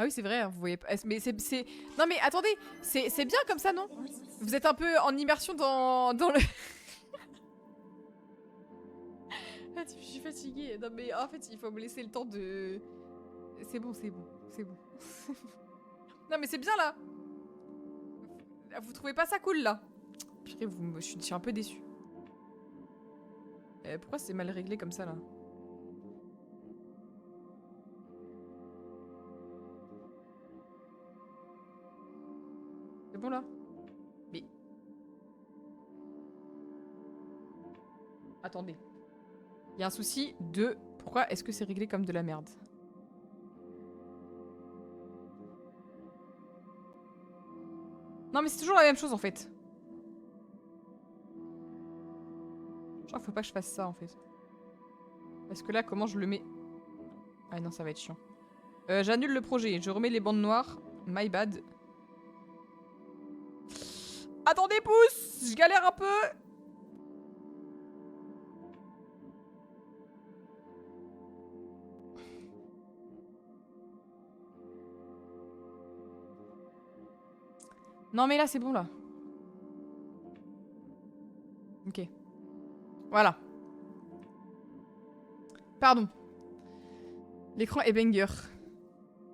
Ah oui, c'est vrai, vous voyez pas. Mais c'est... Non mais attendez, c'est bien comme ça, non? Vous êtes un peu en immersion dans le... Je suis fatiguée. Non mais en fait, il faut me laisser le temps de... C'est bon, c'est bon, c'est bon. Non mais c'est bien là. Vous trouvez pas ça cool là? Purée, je suis un peu déçue. Pourquoi c'est mal réglé comme ça là? C'est bon là? Mais... Attendez. Il y a un souci de... Pourquoi est-ce que c'est réglé comme de la merde? Non mais c'est toujours la même chose en fait. Genre faut pas que je fasse ça en fait. Parce que là comment je le mets? Ah non ça va être chiant. J'annule le projet, je remets les bandes noires. My bad. Attendez pouce, je galère un peu. Non mais là c'est bon là. Ok. Voilà. Pardon. L'écran est banger.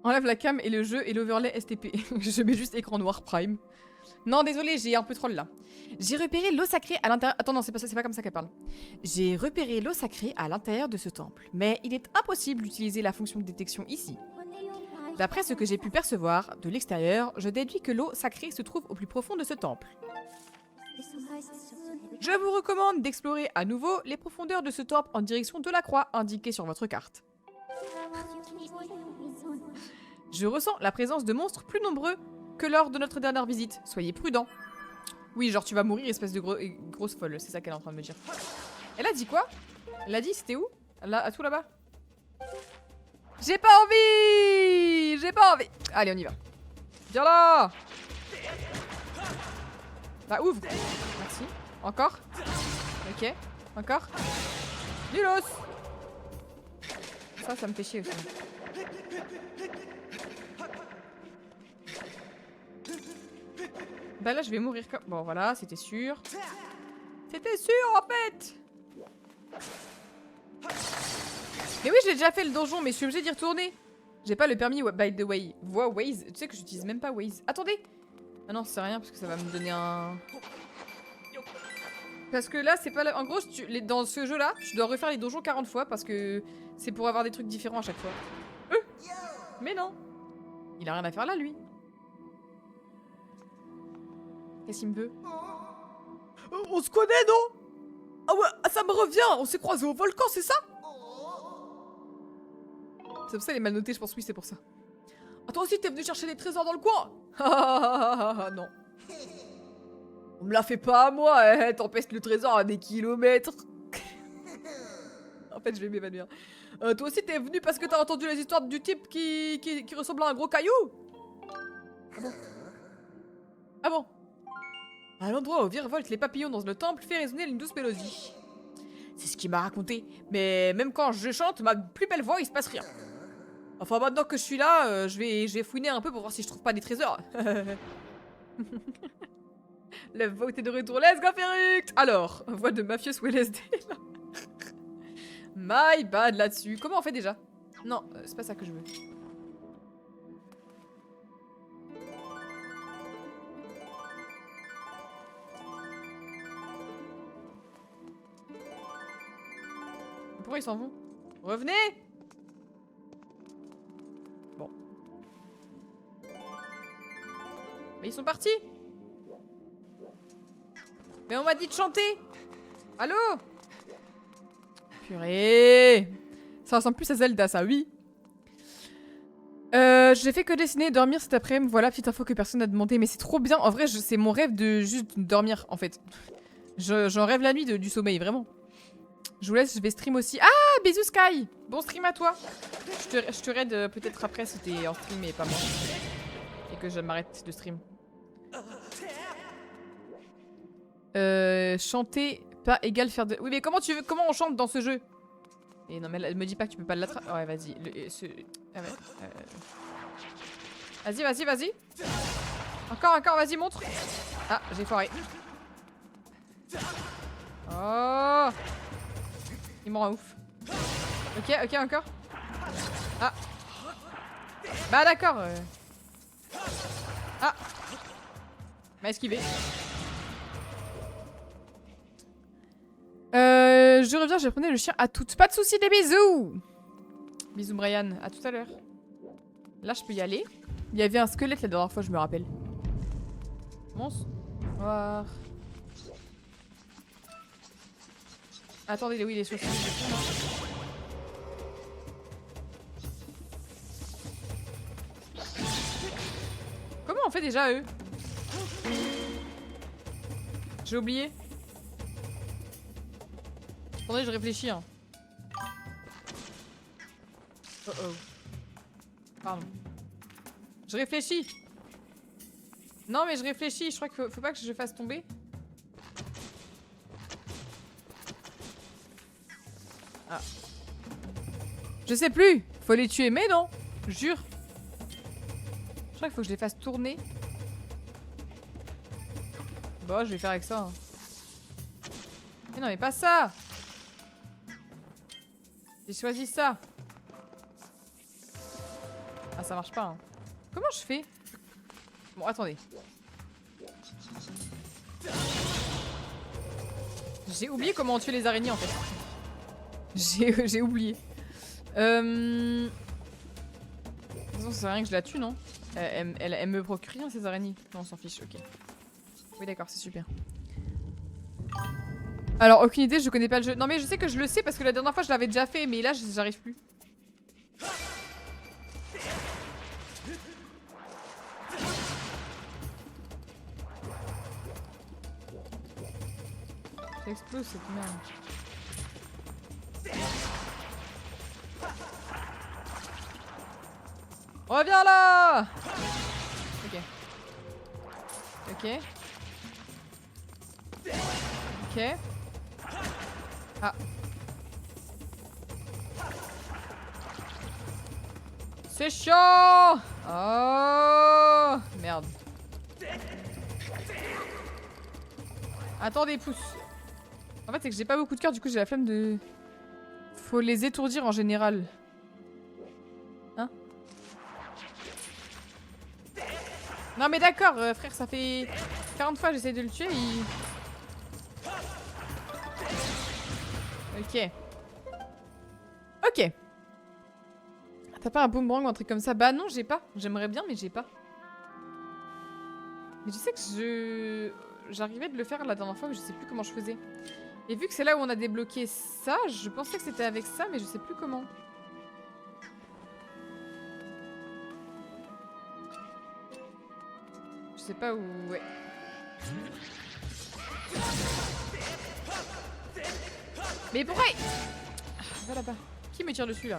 Enlève la cam et le jeu et l'overlay STP. Je mets juste écran noir prime. Non désolé, j'ai un peu troll là. J'ai repéré l'eau sacrée à l'intérieur... Attends non, c'est pas comme ça qu'elle parle. J'ai repéré l'eau sacrée à l'intérieur de ce temple. Mais il est impossible d'utiliser la fonction de détection ici. D'après ce que j'ai pu percevoir de l'extérieur, je déduis que l'eau sacrée se trouve au plus profond de ce temple. Je vous recommande d'explorer à nouveau les profondeurs de ce temple en direction de la croix indiquée sur votre carte. Je ressens la présence de monstres plus nombreux que lors de notre dernière visite. Soyez prudents. Oui, genre tu vas mourir, espèce de grosse folle. C'est ça qu'elle est en train de me dire. Elle a dit quoi? Elle a dit c'était où? Là, à tout là-bas? J'ai pas envie! J'ai pas envie! Allez, on y va. Viens là! Bah ouvre! Merci. Encore? Ok. Encore? Nulos! Ça me fait chier aussi. Bah là je vais mourir comme... Bon voilà, c'était sûr. C'était sûr en fait! Mais oui, je l'ai déjà fait le donjon, mais je suis obligée d'y retourner. J'ai pas le permis by the way. Voix Waze. Tu sais que j'utilise même pas Waze. Attendez! Ah non, c'est rien parce que ça va me donner un... Parce que là, c'est pas... En gros, dans ce jeu-là, tu dois refaire les donjons 40 fois parce que c'est pour avoir des trucs différents à chaque fois. Mais non! Il a rien à faire là, lui. Qu'est-ce qu'il me veut? On se connaît, non? Ah ouais, ça me revient! On s'est croisés au volcan, c'est ça? C'est pour ça qu'elle est mal notée, je pense. Oui, c'est pour ça. Ah, toi aussi, t'es venu chercher des trésors dans le coin? Non. On me la fait pas à moi, t'empêches le trésor à des kilomètres. En fait, je vais m'évanouir. Toi aussi, t'es venu parce que t'as entendu les histoires du type qui ressemble à un gros caillou? Ah bon? Ah bon? À l'endroit où virevoltent les papillons dans le temple fait résonner une douce mélodie. C'est ce qu'il m'a raconté. Mais même quand je chante ma plus belle voix, il se passe rien. Enfin, maintenant que je suis là, je vais fouiner un peu pour voir si je trouve pas des trésors. Le vote est de retour. Let's go, Feruct! Alors, voix de mafieuse ou LSD là. My bad là-dessus. Comment on fait déjà? Non, c'est pas ça que je veux. Pourquoi ils s'en vont? Revenez! Bon. Mais ils sont partis! Mais on m'a dit de chanter! Allô? Purée! Ça ressemble plus à Zelda, ça, oui. J'ai fait que dessiner et dormir cet après-midi. Voilà, petite info que personne n'a demandé. Mais c'est trop bien. En vrai, c'est mon rêve de juste dormir, en fait. J'en rêve la nuit du sommeil, vraiment. Je vous laisse, je vais stream aussi. Ah, bisous Sky! Bon stream à toi. Je te raid peut-être après si t'es en stream et pas moi. Et que je m'arrête de stream. Chanter pas égal faire de... Oui mais comment on chante dans ce jeu? Et non mais elle me dit pas que tu peux pas l'attraper. Ouais vas-y. Ah ouais. Vas-y, vas-y, vas-y. Encore, encore, vas-y, montre. Ah, j'ai foiré. Oh. Il me rend ouf. Ok, ok, encore. Ah. Bah d'accord. Ah. M'a esquivé. Je reviens, j'ai prenais le chien à toutes. Pas de soucis, des bisous. Bisous Brian, à tout à l'heure. Là, je peux y aller. Il y avait un squelette la dernière fois, je me rappelle. Bonsoir. Attendez, oui, les choses. Comment on fait déjà, eux? J'ai oublié. Attendez, je réfléchis. Hein. Oh oh. Pardon. Je réfléchis. Non, mais je réfléchis. Je crois qu'il faut pas que je fasse tomber. Ah. Je sais plus. Faut les tuer, mais non. Jure. Je crois qu'il faut que je les fasse tourner. Bon, je vais faire avec ça. Hein. Mais non, mais pas ça. J'ai choisi ça. Ah, ça marche pas. Hein. Comment je fais? Bon, attendez. J'ai oublié comment tuer les araignées en fait. J'ai oublié. De toute façon, ça sert à rien que je la tue, non? Elle me procure rien ces araignées. Non, on s'en fiche, ok. Oui, d'accord, c'est super. Alors, aucune idée, je connais pas le jeu. Non, mais je sais que je le sais parce que la dernière fois je l'avais déjà fait, mais là j'arrive plus. Ça explose cette merde. Reviens là! Ok. Ok. Ok. Ah. C'est chaud! Oh! Merde. Attendez, pousse. En fait, c'est que j'ai pas beaucoup de cœur, du coup j'ai la flemme de... Faut les étourdir en général. Hein? Non mais d'accord, frère, ça fait 40 fois que j'essaie de le tuer, il... Ok. Ok. T'as pas un boomerang ou un truc comme ça? Bah non, j'ai pas. J'aimerais bien, mais j'ai pas. Mais je sais que j'arrivais de le faire la dernière fois, mais je sais plus comment je faisais. Et vu que c'est là où on a débloqué ça, je pensais que c'était avec ça, mais je sais plus comment. Je sais pas où... Ouais. Mais pourquoi va là-bas. Qui me tire dessus, là?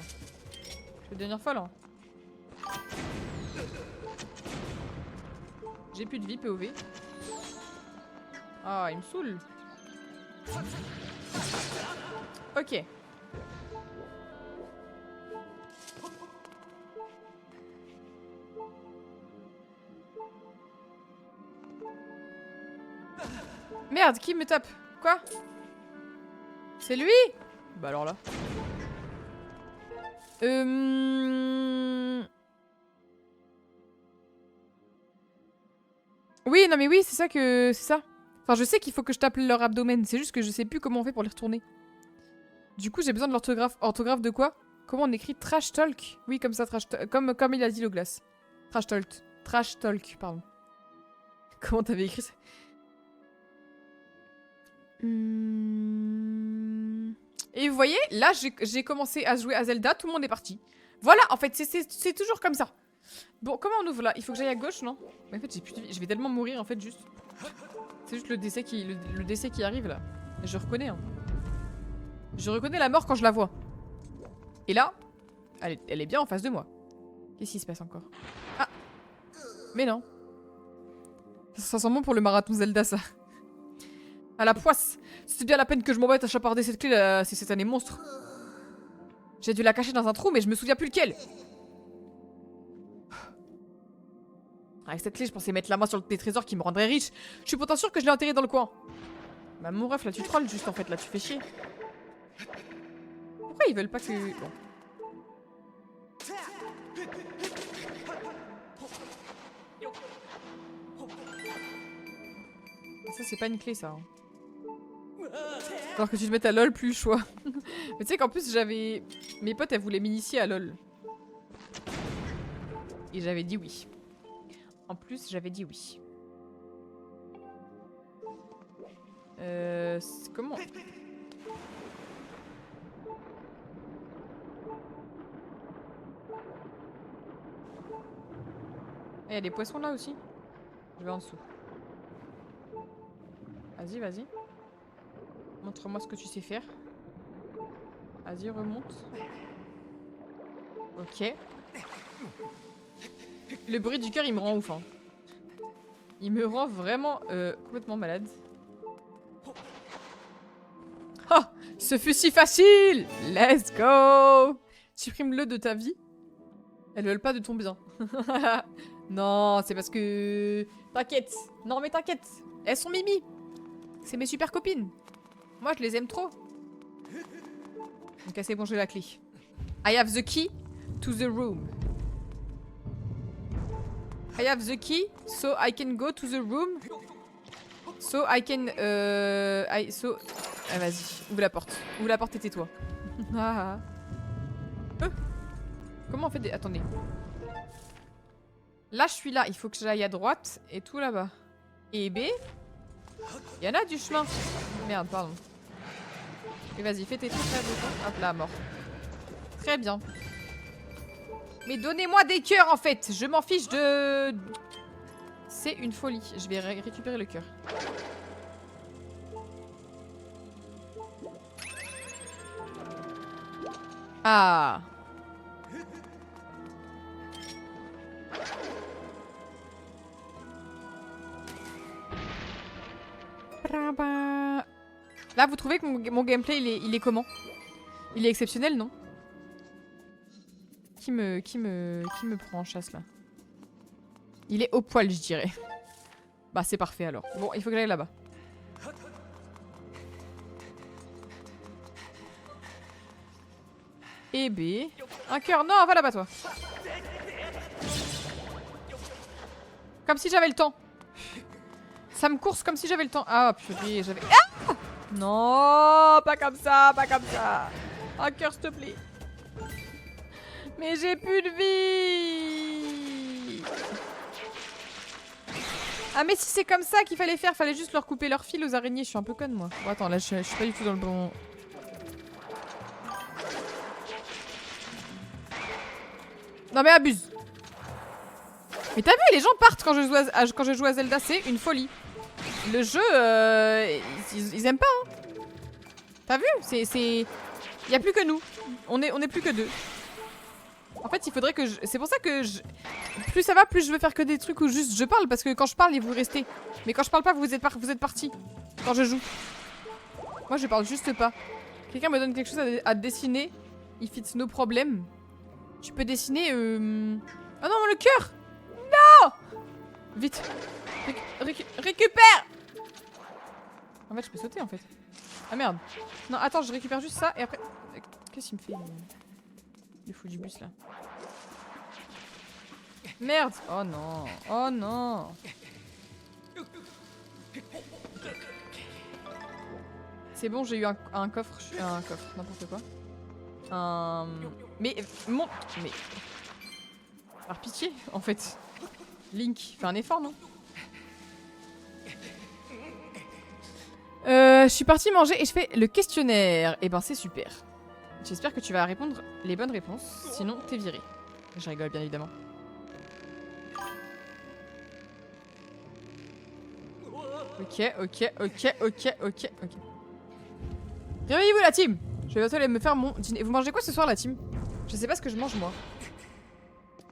Je vais devenir folle, hein. J'ai plus de vie, POV. Ah, il me saoule. Ok. Merde, qui me tape? Quoi? C'est lui? Bah alors là. Oui, non mais oui, c'est ça que... C'est ça. Enfin, je sais qu'il faut que je tape leur abdomen. C'est juste que je sais plus comment on fait pour les retourner. Du coup, j'ai besoin de l'orthographe. Orthographe de quoi? Comment on écrit trash talk? Oui, comme ça, trash talk. Comme il a dit le glace. Trash talk. Trash talk, pardon. Comment t'avais écrit ça? Et vous voyez, là, j'ai commencé à jouer à Zelda. Tout le monde est parti. Voilà, en fait, c'est toujours comme ça. Bon, comment on ouvre là? Il faut que j'aille à gauche, non? Mais en fait, j'ai plus de vie. Je vais tellement mourir, en fait, juste. C'est juste le décès qui arrive, là. Et je reconnais, hein. Je reconnais la mort quand je la vois. Et là, elle est bien en face de moi. Qu'est-ce qui se passe encore? Ah! Mais non. Ça sent bon pour le marathon Zelda, ça. À la poisse. C'est bien la peine que je m'embête à chaparder cette clé, là. C'est cette année monstre. J'ai dû la cacher dans un trou, mais je me souviens plus lequel. Avec cette clé, je pensais mettre la main sur des trésors qui me rendraient riche. Je suis pourtant sûre que je l'ai enterré dans le coin. Bah mon ref, là tu trolls juste en fait, là tu fais chier. Pourquoi ils veulent pas que... Bon. Ça c'est pas une clé ça. Hein. Alors que tu te mettes à LOL, plus le choix. Mais tu sais qu'en plus j'avais... Mes potes elles voulaient m'initier à LOL. Et j'avais dit oui. En plus j'avais dit oui. Comment? Il y a des poissons là aussi. Je vais en dessous. Vas-y, vas-y. Montre-moi ce que tu sais faire. Vas-y, remonte. Ok. Le bruit du cœur, il me rend ouf. Hein. Il me rend vraiment complètement malade. Oh, ce fut si facile! Let's go! Supprime-le de ta vie. Elles veulent pas de ton bien. Non, c'est parce que... T'inquiète. Non, mais t'inquiète. Elles sont mimi. C'est mes super copines. Moi, je les aime trop. Donc, c'est bon, j'ai la clé. I have the key to the room. I have the key, so I can go to the room. So I can... Ah, vas-y, ouvre la porte. Ouvre la porte et tais-toi. Comment on fait des... Attendez. Là, je suis là. Il faut que j'aille à droite et tout là-bas. Et B. Il y en a du chemin. Merde, pardon. Et vas-y, fais tes trucs là. Hop là, mort. Très bien. Mais donnez-moi des cœurs en fait. Je m'en fiche de... C'est une folie. Je vais récupérer le cœur. Ah. Là, vous trouvez que mon gameplay, il est comment? Il est exceptionnel, non? Qui me prend en chasse, là? Il est au poil, je dirais. Bah, c'est parfait, alors. Bon, il faut que j'aille là-bas. Et B. Un cœur. Non, va là-bas, toi. Comme si j'avais le temps. Ça me course comme si j'avais le temps. Ah, purée, j'avais... Ah! Non, pas comme ça, pas comme ça. Un cœur, s'il te plaît. Mais j'ai plus de vie. Ah, mais si c'est comme ça qu'il fallait faire, fallait juste leur couper leur fil aux araignées. Je suis un peu conne, moi. Bon, attends, là, je suis pas du tout dans le bon... Non, mais abuse. Mais t'as vu, les gens partent quand je joue à Zelda, c'est une folie. Le jeu, ils aiment pas, hein. T'as vu? C'est... Y a plus que nous. On est plus que deux. En fait, il faudrait que je... C'est pour ça que je... Plus ça va, plus je veux faire que des trucs où juste je parle. Parce que quand je parle, vous restez. Mais quand je parle pas, vous êtes partis. Quand je joue. Moi, je parle juste pas. Quelqu'un me donne quelque chose à dessiner. If it's no problem. Tu peux dessiner... Oh non, le cœur! Non! Vite. Récupère! En fait, je peux sauter, en fait. Ah, merde. Non, attends, je récupère juste ça, et après... Qu'est-ce qu'il me fait? Il faut du bus, là. Merde! Oh non! Oh non! C'est bon, j'ai eu un coffre. Un coffre, n'importe quoi. Mais... Mais... Par pitié, en fait. Link, fais un effort, non? Je suis partie manger et je fais le questionnaire. Et ben c'est super. J'espère que tu vas répondre les bonnes réponses. Sinon, t'es viré. Je rigole, bien évidemment. Ok. Réveillez-vous, la team! Je vais bientôt aller me faire mon dîner. Vous mangez quoi ce soir, la team? Je sais pas ce que je mange, moi.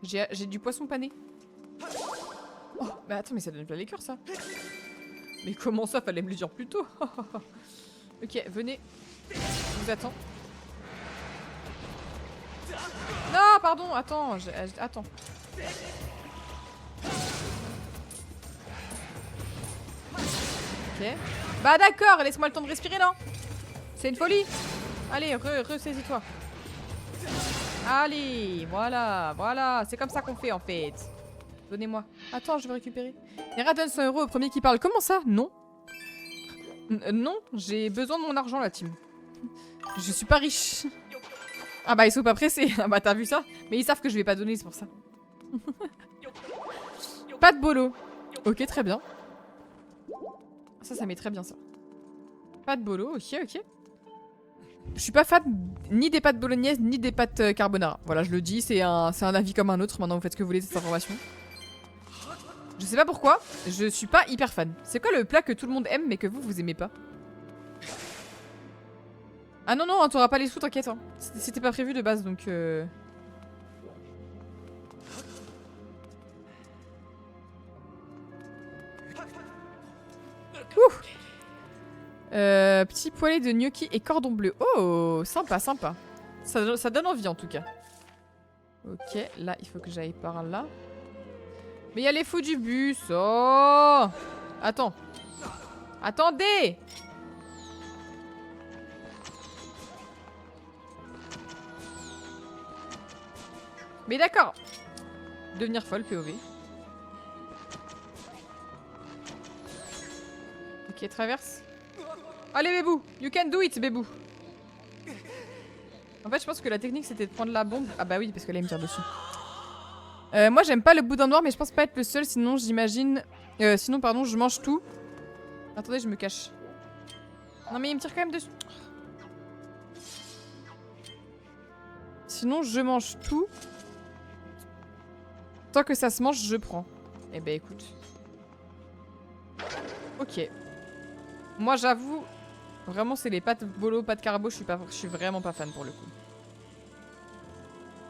J'ai du poisson pané. Oh, bah attends, mais ça donne plein les cœurs, ça. Mais comment ça, fallait me le dire plus tôt. Ok, venez. Je vous attends. Non, pardon, attends. Attends. Ok. Bah d'accord, laisse-moi le temps de respirer, non? C'est une folie. Allez, ressaisis-toi. Allez, voilà. C'est comme ça qu'on fait, en fait. Donnez-moi. Attends, je vais récupérer. Nera donne 100 € au premier qui parle. Comment ça? Non. Non, j'ai besoin de mon argent, la team. Je suis pas riche. Ah bah, ils sont pas pressés. Ah bah, t'as vu ça? Mais ils savent que je vais pas donner, c'est pour ça. Pas de bolo. Ok, très bien. Ça met très bien, ça. Pas de bolo, ok. Je suis pas fan ni des pâtes bolognaises, ni des pâtes carbonara. Voilà, je le dis, c'est un avis comme un autre. Maintenant, vous faites ce que vous voulez de cette information. Je sais pas pourquoi, je suis pas hyper fan. C'est quoi le plat que tout le monde aime, mais que vous aimez pas? Ah non, non, t'auras pas les sous, t'inquiète. Hein. C'était pas prévu de base, donc... petit poêlé de gnocchi et cordon bleu. Oh, sympa. Ça donne envie, en tout cas. Ok, là, il faut que j'aille par là. Mais il y a les fous du bus. Oh! Attends. Attendez! Mais d'accord. Devenir folle, POV. Ok, traverse. Allez, Bébou! You can do it, Bébou! En fait, je pense que la technique, c'était de prendre la bombe. Ah bah oui, parce que là, il me tire dessus. Moi, j'aime pas le boudin noir, mais je pense pas être le seul. Sinon, j'imagine... sinon, pardon, je mange tout. Attendez, je me cache. Non, mais il me tire quand même dessus. Sinon, je mange tout. Tant que ça se mange, je prends. Eh ben, écoute. Ok. Moi, j'avoue... Vraiment, c'est les pâtes bolo, pâtes carbo. Je suis vraiment pas fan pour le coup.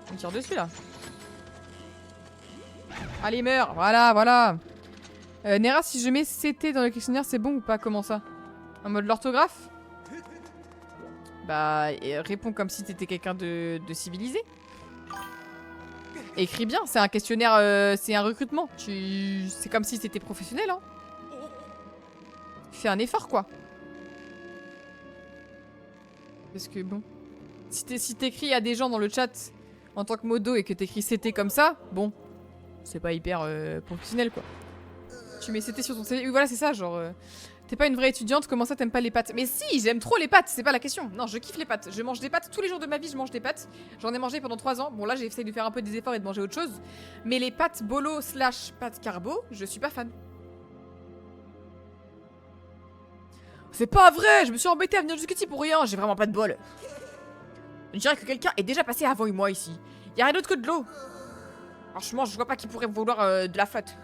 Il me tire dessus, là. Allez, meurs. Voilà. Nera, si je mets CT dans le questionnaire, c'est bon ou pas? Comment ça? En mode l'orthographe? Bah, réponds comme si t'étais quelqu'un de civilisé. Écris bien, c'est un questionnaire, c'est un recrutement. C'est comme si c'était professionnel, hein. Fais un effort, quoi. Parce que bon... Si t'écris à des gens dans le chat en tant que modo et que t'écris CT comme ça, bon... C'est pas hyper professionnel, quoi. Tu mets CT sur ton CV. Oui, voilà, c'est ça, genre... T'es pas une vraie étudiante, comment ça t'aimes pas les pâtes? Mais si, j'aime trop les pâtes, c'est pas la question. Non, je kiffe les pâtes. Je mange des pâtes tous les jours de ma vie, je mange des pâtes. J'en ai mangé pendant 3 ans. Bon, là, j'ai essayé de faire un peu des efforts et de manger autre chose. Mais les pâtes bolo / pâtes carbo, je suis pas fan. C'est pas vrai, je me suis embêtée à venir jusqu'ici pour rien, j'ai vraiment pas de bol. Je dirais que quelqu'un est déjà passé avant moi ici. Y'a rien d'autre que de l'eau. Franchement, je vois pas qui pourrait vouloir de la flotte.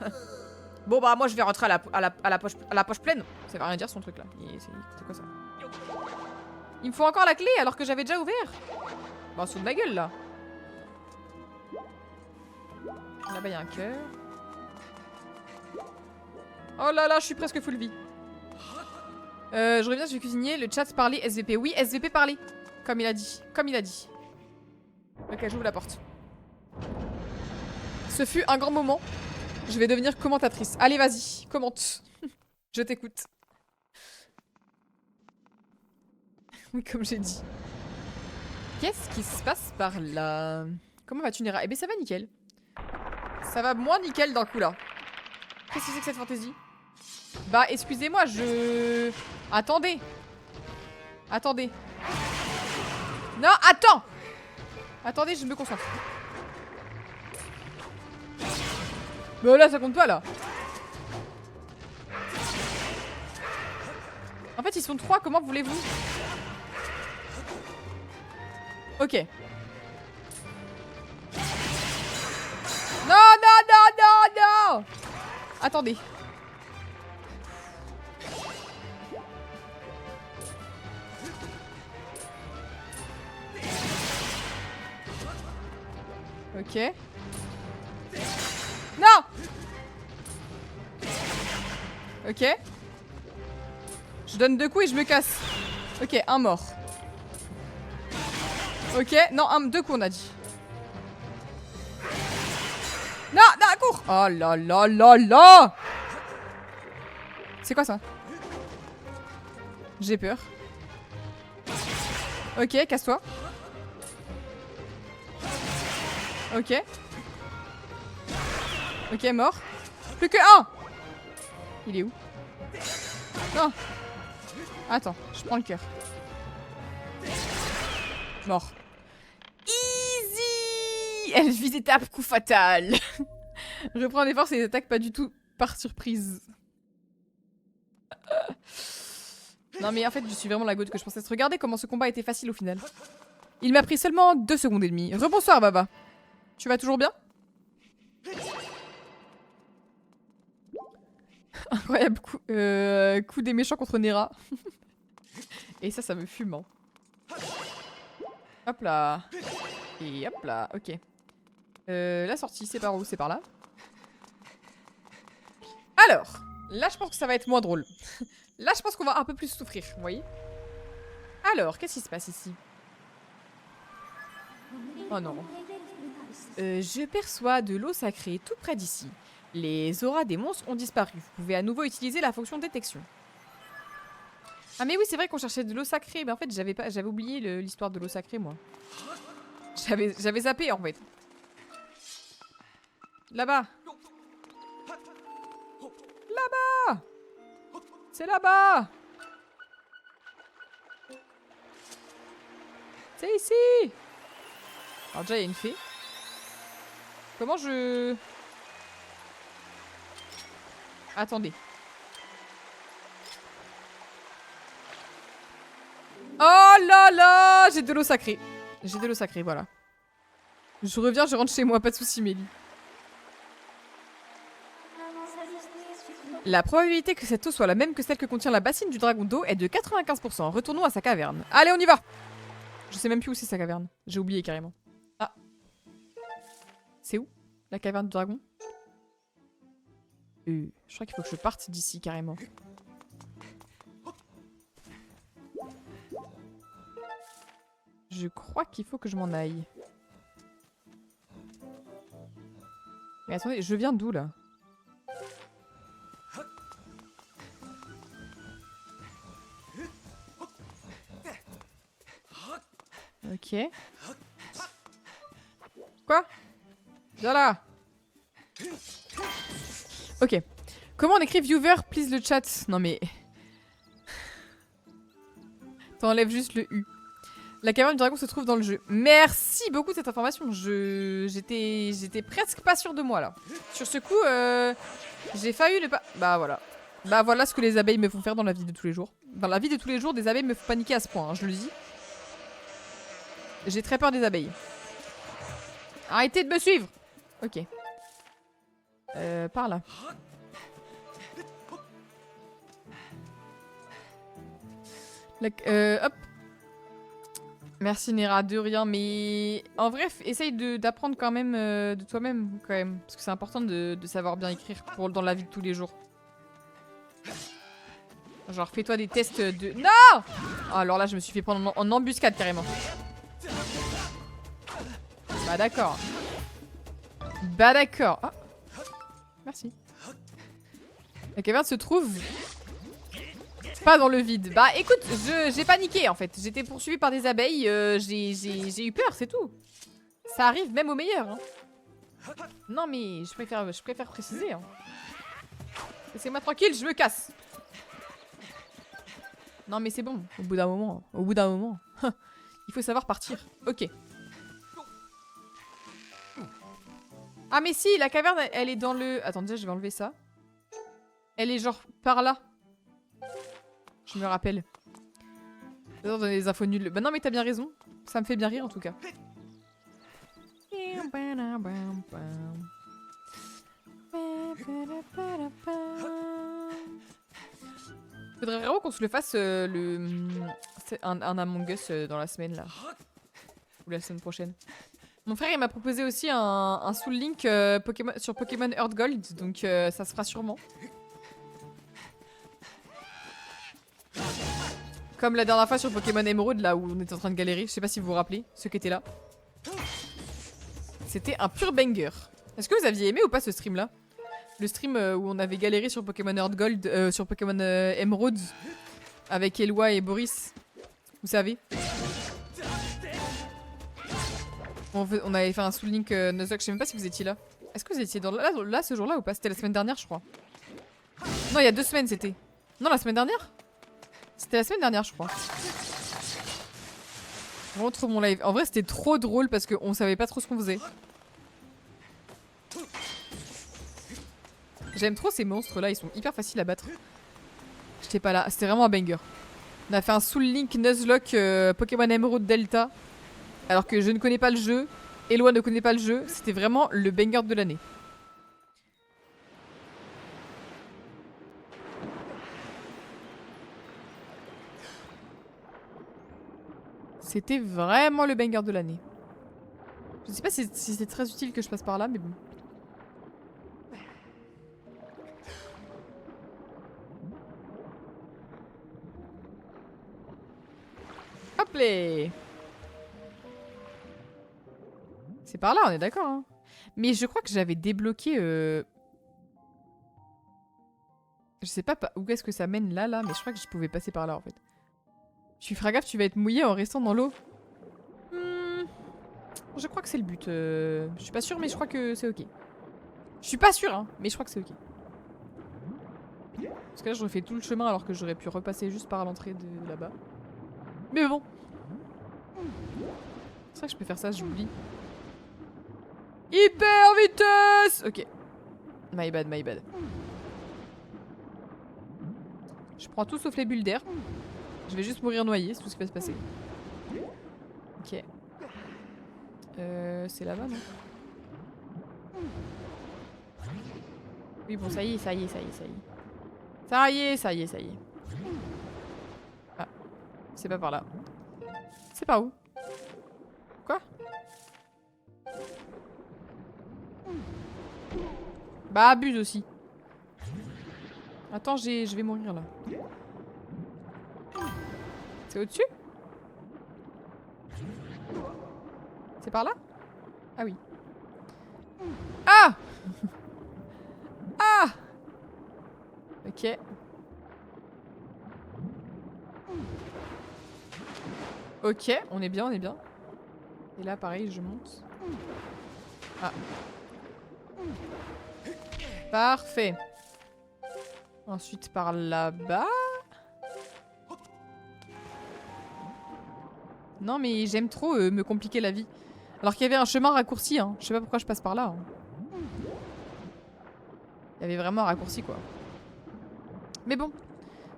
Bon bah moi je vais rentrer à la poche pleine. Ça veut rien dire son truc là. C'est quoi ça? Il me faut encore la clé alors que j'avais déjà ouvert. Bah sous de ma gueule là. Là-bas y'a un cœur. Oh là là, je suis presque full vie. Je reviens, je vais cuisiner. Le chat parler, SVP. Oui, SVP parler. Comme il a dit. Ok, j'ouvre la porte. Ce fut un grand moment. Je vais devenir commentatrice. Allez, vas-y, commente. Je t'écoute. Oui, comme j'ai dit. Qu'est-ce qui se passe par là? Comment vas-tu, Nera? Eh ben, ça va nickel. Ça va moins nickel d'un coup, là. Qu'est-ce que c'est que cette fantaisie? Bah, excusez-moi, je... Attendez. Non, attends. Attendez, je me concentre. Mais là, ça compte pas, là. En fait, ils sont 3, comment voulez-vous? Ok. Non. Attendez. Ok. Non. Ok. Je donne 2 coups et je me casse. Ok, un mort. Ok, non, 2 coups on a dit. Non, cours. Oh là là. C'est quoi ça? J'ai peur. Ok, casse-toi. Ok. Ok, mort. Plus que un. Il est où? Non. Attends, je prends le cœur. Mort. Easy. Elle vit étape, coup fatal. Reprends des forces et attaque pas du tout par surprise. Non mais en fait je suis vraiment la goutte que je pensais. Regardez comment ce combat était facile au final. Il m'a pris seulement 2 secondes et demie. Rebonsoir Baba. Tu vas toujours bien? Incroyable coup, coup des méchants contre Nera. Et ça me fume. Hein. Hop là. Et hop là, ok. La sortie, c'est par où? C'est par là. Alors, là je pense que ça va être moins drôle. Là je pense qu'on va un peu plus souffrir, vous voyez. Alors, qu'est-ce qui se passe ici? Oh non. Je perçois de l'eau sacrée tout près d'ici. Les auras des monstres ont disparu. Vous pouvez à nouveau utiliser la fonction détection. Ah mais oui, c'est vrai qu'on cherchait de l'eau sacrée. Mais en fait, j'avais oublié l'histoire de l'eau sacrée, moi. J'avais zappé, en fait. Là-bas. Là-bas. C'est là-bas. C'est ici. Alors déjà, il y a une fée. Comment je... Attendez. Oh là là. J'ai de l'eau sacrée. J'ai de l'eau sacrée, voilà. Je reviens, je rentre chez moi, pas de soucis, Mélie. La probabilité que cette eau soit la même que celle que contient la bassine du dragon d'eau est de 95%. Retournons à sa caverne. Allez, on y va. Je sais même plus où c'est sa caverne. J'ai oublié carrément. Ah. C'est où? La caverne du dragon? Je crois qu'il faut que je parte d'ici carrément. Je crois qu'il faut que je m'en aille. Mais attendez, je viens d'où là? Ok. Quoi? Viens là. Ok. Comment on écrit viewer, please le chat? Non mais... T'enlèves juste le U. La caverne du dragon se trouve dans le jeu. Merci beaucoup de cette information. J'étais presque pas sûre de moi là. Sur ce coup, j'ai failli le pas... Bah voilà. Bah voilà ce que les abeilles me font faire dans la vie de tous les jours. Dans la vie de tous les jours, des abeilles me font paniquer à ce point, hein, je le dis. J'ai très peur des abeilles. Arrêtez de me suivre. Ok. Par là. Hop. Merci Nera, de rien, mais en vrai, essaye d'apprendre quand même de toi-même, quand même. Parce que c'est important de savoir bien écrire dans la vie de tous les jours. Genre, fais-toi des tests de... Non! Oh, alors là, je me suis fait prendre en embuscade, carrément. Bah d'accord. Bah d'accord. Ah. Merci. La caverne se trouve... pas dans le vide. Bah écoute, j'ai paniqué en fait. J'étais poursuivie par des abeilles. J'ai eu peur, c'est tout. Ça arrive même au meilleur. Hein. Non mais je préfère préciser. Hein. Laissez-moi tranquille, je me casse. Non mais c'est bon. Au bout d'un moment. Il faut savoir partir. Ok. Ah mais si, la caverne, elle est dans le... Attends, déjà je vais enlever ça. Elle est genre par là. Je me rappelle. Dans des infos nulles. Bah non mais t'as bien raison. Ça me fait bien rire en tout cas. Faudrait vraiment qu'on se le fasse un Among Us dans la semaine là. Ou la semaine prochaine. Mon frère il m'a proposé aussi un Soul Link sur Pokémon Earth Gold. Donc ça se fera sûrement. Comme la dernière fois sur Pokémon Emerald, là où on était en train de galérer. Je sais pas si vous vous rappelez, ceux qui étaient là. C'était un pur banger. Est-ce que vous aviez aimé ou pas ce stream là? Le stream où on avait galéré sur Pokémon Earth Gold, sur Pokémon Emerald. Avec Eloi et Boris. Vous savez. On avait fait un Soul Link Nuzlocke, je sais même pas si vous étiez là. Est-ce que vous étiez là ce jour-là ou pas? C'était la semaine dernière, je crois. Non, il y a 2 semaines, c'était. Non, la semaine dernière? C'était la semaine dernière, je crois. Vraiment trop mon live. En vrai, c'était trop drôle parce qu'on savait pas trop ce qu'on faisait. J'aime trop ces monstres-là, ils sont hyper faciles à battre. J'étais pas là, c'était vraiment un banger. On a fait un Soul Link Nuzlocke Pokémon Emerald Delta. Alors que je ne connais pas le jeu. Eloi ne connaît pas le jeu. C'était vraiment le banger de l'année. C'était vraiment le banger de l'année. Je sais pas si c'est très utile que je passe par là, mais bon. Hop là! C'est par là, on est d'accord. Hein. Mais je crois que j'avais débloqué... Je sais pas où est-ce que ça mène là, mais je crois que je pouvais passer par là en fait. Tu feras gaffe, tu vas être mouillé en restant dans l'eau. Je crois que c'est le but. Je suis pas sûre, mais je crois que c'est ok. Je suis pas sûre, hein, mais je crois que c'est ok. Parce que là, je refais tout le chemin alors que j'aurais pu repasser juste par l'entrée de là-bas. Mais bon. C'est vrai que je peux faire ça, j'oublie. Hyper vitesse! Ok. My bad, my bad. Je prends tout sauf les bulles d'air. Je vais juste mourir noyé, c'est tout ce qui va se passer. Ok. C'est là-bas, non? Oui, bon, ça y est. Ça y est. Ah. C'est pas par là. C'est par où? Quoi? Bah, abuse aussi. Attends, je vais mourir là. C'est au-dessus? C'est par là? Ah oui. Ah! Ah! Ok. Ok, on est bien, on est bien. Et là, pareil, je monte. Ah. Parfait. Ensuite, par là-bas. Non, mais j'aime trop me compliquer la vie. Alors qu'il y avait un chemin raccourci, hein. Je sais pas pourquoi je passe par là. Hein. Il y avait vraiment un raccourci, quoi. Mais bon,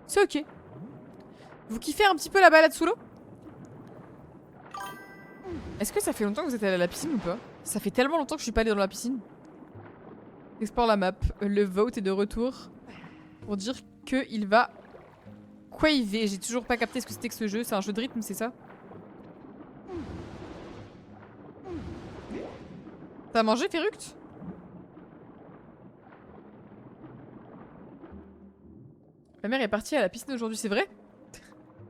c'est ok. Vous kiffez un petit peu la balade sous l'eau? Est-ce que ça fait longtemps que vous êtes allé à la piscine ou pas? Ça fait tellement longtemps que je suis pas allée dans la piscine. Explore la map. Le vote est de retour pour dire qu'il va quaver. J'ai toujours pas capté ce que c'était que ce jeu. C'est un jeu de rythme, c'est ça? T'as mangé, Feruct? Ma mère est partie à la piscine aujourd'hui, c'est vrai?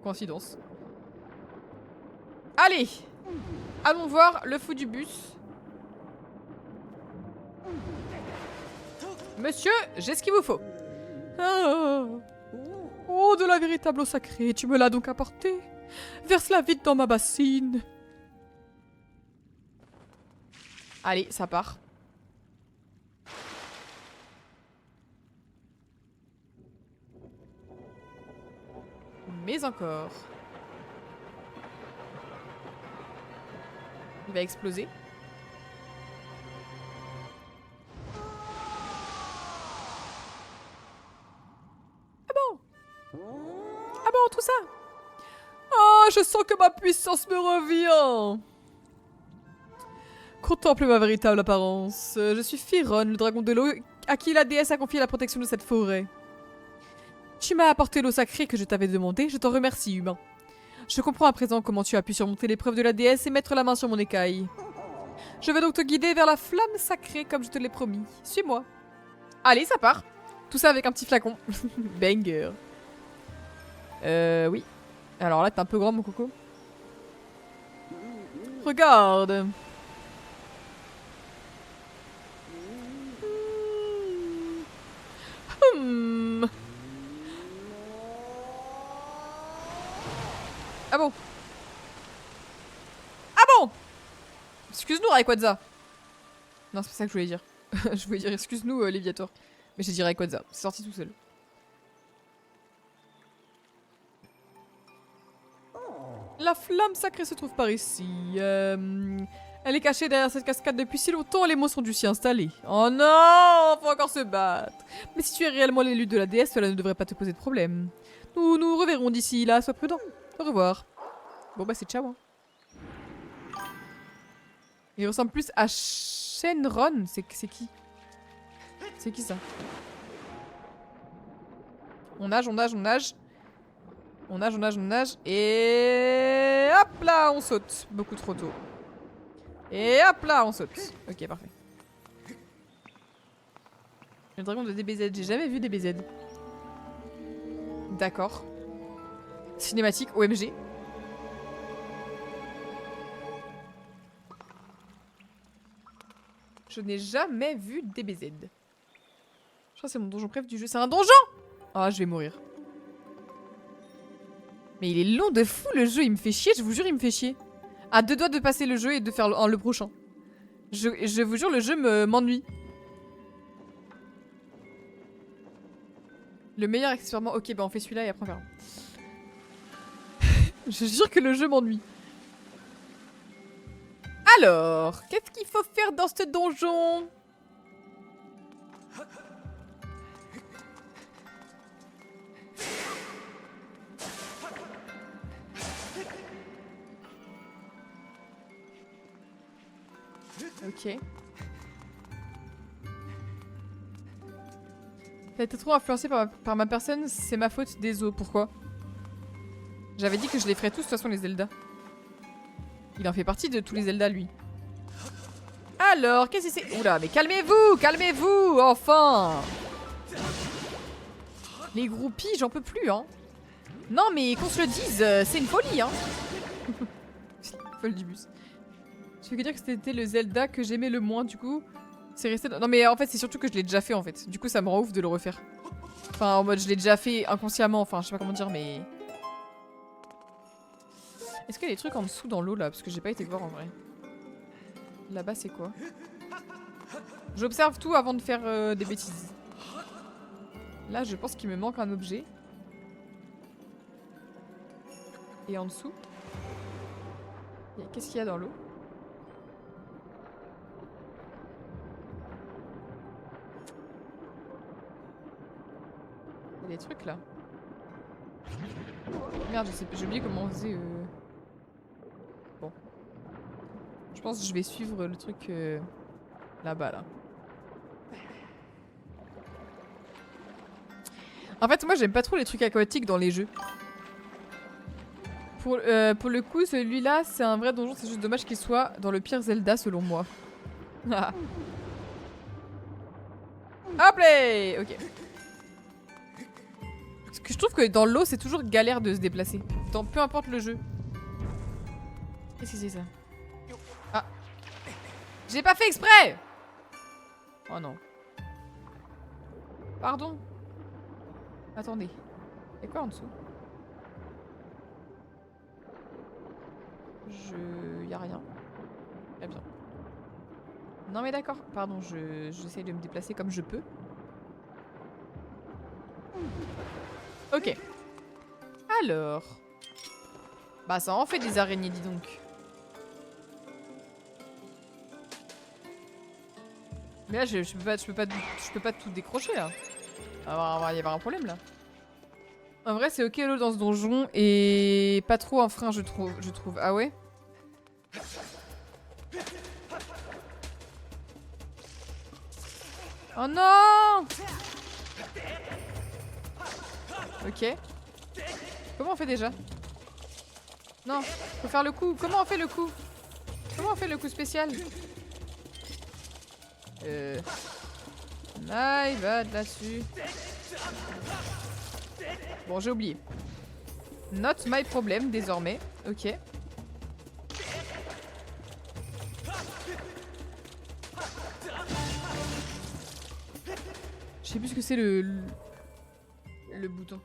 Coïncidence. Allez! Allons voir le fou du bus. Monsieur, j'ai ce qu'il vous faut. Ah. Oh, de la véritable eau sacrée, tu me l'as donc apportée. Verse-la vite dans ma bassine. Allez, ça part. Mais encore. Il va exploser. Ah bon? Ah bon, tout ça? Ah, je sens que ma puissance me revient. Contemple ma véritable apparence. Je suis Firon, le dragon de l'eau, à qui la déesse a confié la protection de cette forêt. Tu m'as apporté l'eau sacrée que je t'avais demandé, je t'en remercie, humain. Je comprends à présent comment tu as pu surmonter l'épreuve de la déesse et mettre la main sur mon écaille. Je vais donc te guider vers la flamme sacrée comme je te l'ai promis. Suis-moi. Allez, ça part. Tout ça avec un petit flacon. Banger. Oui. Alors là, t'es un peu grand, mon coco. Regarde. bon? Ah bon? Excuse-nous, Rayquaza. Non, c'est pas ça que je voulais dire. Je voulais dire excuse-nous, Léviator. Mais j'ai dit Rayquaza. C'est sorti tout seul. La flamme sacrée se trouve par ici. Elle est cachée derrière cette cascade depuis si longtemps, les mots sont dû s'y installer. Oh non, faut encore se battre. Mais si tu es réellement l'élu de la déesse, cela ne devrait pas te poser de problème. Nous nous reverrons d'ici là, sois prudent. Au revoir. Bon bah c'est ciao. Hein. Il ressemble plus à Shenron. C'est qui? C'est qui ça? On nage, on nage, on nage. On nage, on nage, on nage. Et hop là, on saute. Beaucoup trop tôt. Et hop là, on saute. Ok, parfait. Le dragon de DBZ. J'ai jamais vu DBZ. D'accord. Cinématique, OMG. Je n'ai jamais vu DBZ. Je crois que c'est mon donjon préf du jeu. C'est un donjon! Ah, je vais mourir. Mais il est long de fou le jeu, il me fait chier, je vous jure, il me fait chier. À deux doigts de passer le jeu et de faire le prochain. Je vous jure, le jeu m'ennuie. Le meilleur accessoirement. Ok, bah on fait celui-là et après on verra. Je jure que le jeu m'ennuie. Alors, qu'est-ce qu'il faut faire dans ce donjon? Ok. T'as été trop influencé par ma personne, c'est ma faute, désolé. Pourquoi? J'avais dit que je les ferais tous, de toute façon, les Zelda. Il en fait partie de tous les Zelda, lui. Alors, qu'est-ce que c'est? Oula, mais calmez-vous! Calmez-vous! Enfin! Les groupies, j'en peux plus, hein. Non, mais qu'on se le dise, c'est une folie, hein. Folle du bus. Je veux dire que c'était le Zelda que j'aimais le moins, du coup. C'est resté... Non, mais en fait, c'est surtout que je l'ai déjà fait, en fait. Du coup, ça me rend ouf de le refaire. Enfin, en mode, je l'ai déjà fait inconsciemment. Enfin, je sais pas comment dire, mais... Est-ce qu'il y a des trucs en dessous dans l'eau, là? Parce que j'ai pas été voir, en vrai. Là-bas, c'est quoi? J'observe tout avant de faire des bêtises. Là, je pense qu'il me manque un objet. Et en dessous? Qu'est-ce qu'il y a dans l'eau? Il y a des trucs là. Merde, j'ai oublié comment on faisait. Bon. Je pense que je vais suivre le truc là-bas là. En fait, moi j'aime pas trop les trucs aquatiques dans les jeux. Pour le coup, celui-là, c'est un vrai donjon, c'est juste dommage qu'il soit dans le pire Zelda selon moi. Hop là! Ok. Parce que je trouve que dans l'eau, c'est toujours galère de se déplacer. Dans peu importe le jeu. Qu'est-ce que c'est ça? Ah. J'ai pas fait exprès! Oh non. Pardon. Attendez. Y'a quoi en dessous? Y'a rien. Très bien. Non mais d'accord. Pardon, j'essaie de me déplacer comme je peux. Ok. Alors. Bah ça en fait des araignées, dis donc. Mais là je peux pas tout décrocher là. Il va y avoir un problème là. En vrai c'est ok l'eau dans ce donjon et pas trop un frein je trouve. Ah ouais? Oh non! Ok. Comment on fait déjà? Non, faut faire le coup. Comment on fait le coup? Comment on fait le coup spécial? Là, il va là-dessus. Bon, j'ai oublié. Not my problem désormais. Ok. Je sais plus ce que c'est le bouton.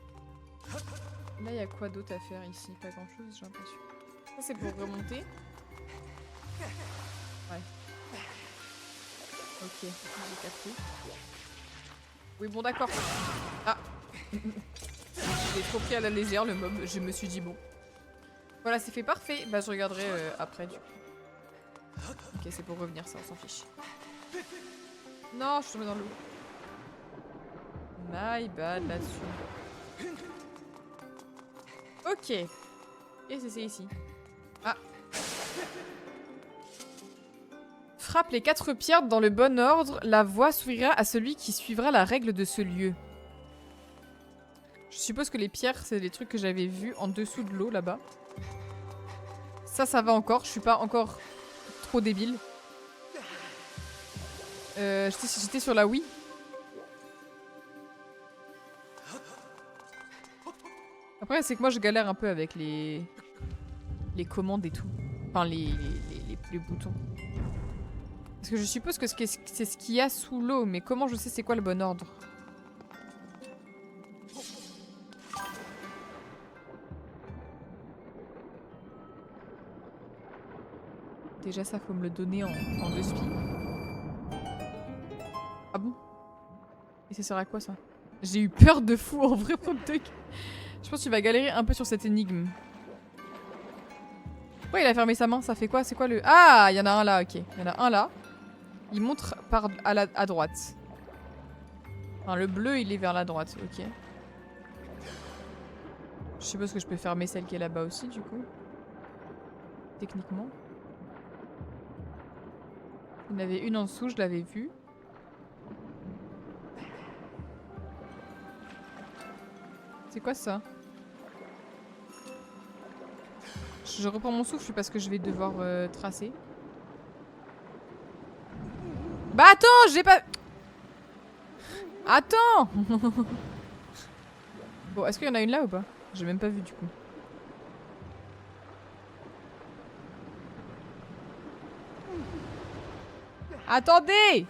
Là, il y a quoi d'autre à faire ici? Pas grand chose, j'ai l'impression. Ça, c'est pour remonter. Ouais. Ok, j'ai capté. Oui, bon, d'accord. Ah. J'ai trop pris à la légère le mob. Je me suis dit bon. Voilà, c'est fait, parfait. Bah, je regarderai après, du coup. Ok, c'est pour revenir, ça, on s'en fiche. Non, je suis tombée dans l'eau. My bad là-dessus. Ok. Et c'est ici. Ah. Frappe les 4 pierres dans le bon ordre. La voie s'ouvrira à celui qui suivra la règle de ce lieu. Je suppose que les pierres, c'est des trucs que j'avais vus en dessous de l'eau, là-bas. Ça va encore. Je suis pas encore trop débile. J'étais sur la Wii. Après, c'est que moi, je galère un peu avec les commandes et tout. Enfin, les boutons. Parce que je suppose que c'est ce qu'il y a sous l'eau. Mais comment je sais c'est quoi le bon ordre? Déjà, ça, faut me le donner en 2 spies. Ah bon? Et ça sert à quoi, ça? J'ai eu peur de fou, en vrai, pour le truc. Je pense que tu vas galérer un peu sur cette énigme. Pourquoi il a fermé sa main? Ça fait quoi? C'est quoi le... Ah, il y en a un là, ok. Il y en a un là. Il montre à droite. Enfin, le bleu, il est vers la droite, ok. Je suppose que je peux fermer celle qui est là-bas aussi, du coup. Techniquement. Il y en avait une en dessous, je l'avais vue. C'est quoi ça? Je reprends mon souffle parce que je vais devoir tracer. Bah attends, j'ai pas... Attends. Bon, est-ce qu'il y en a une là ou pas? J'ai même pas vu du coup. Attendez!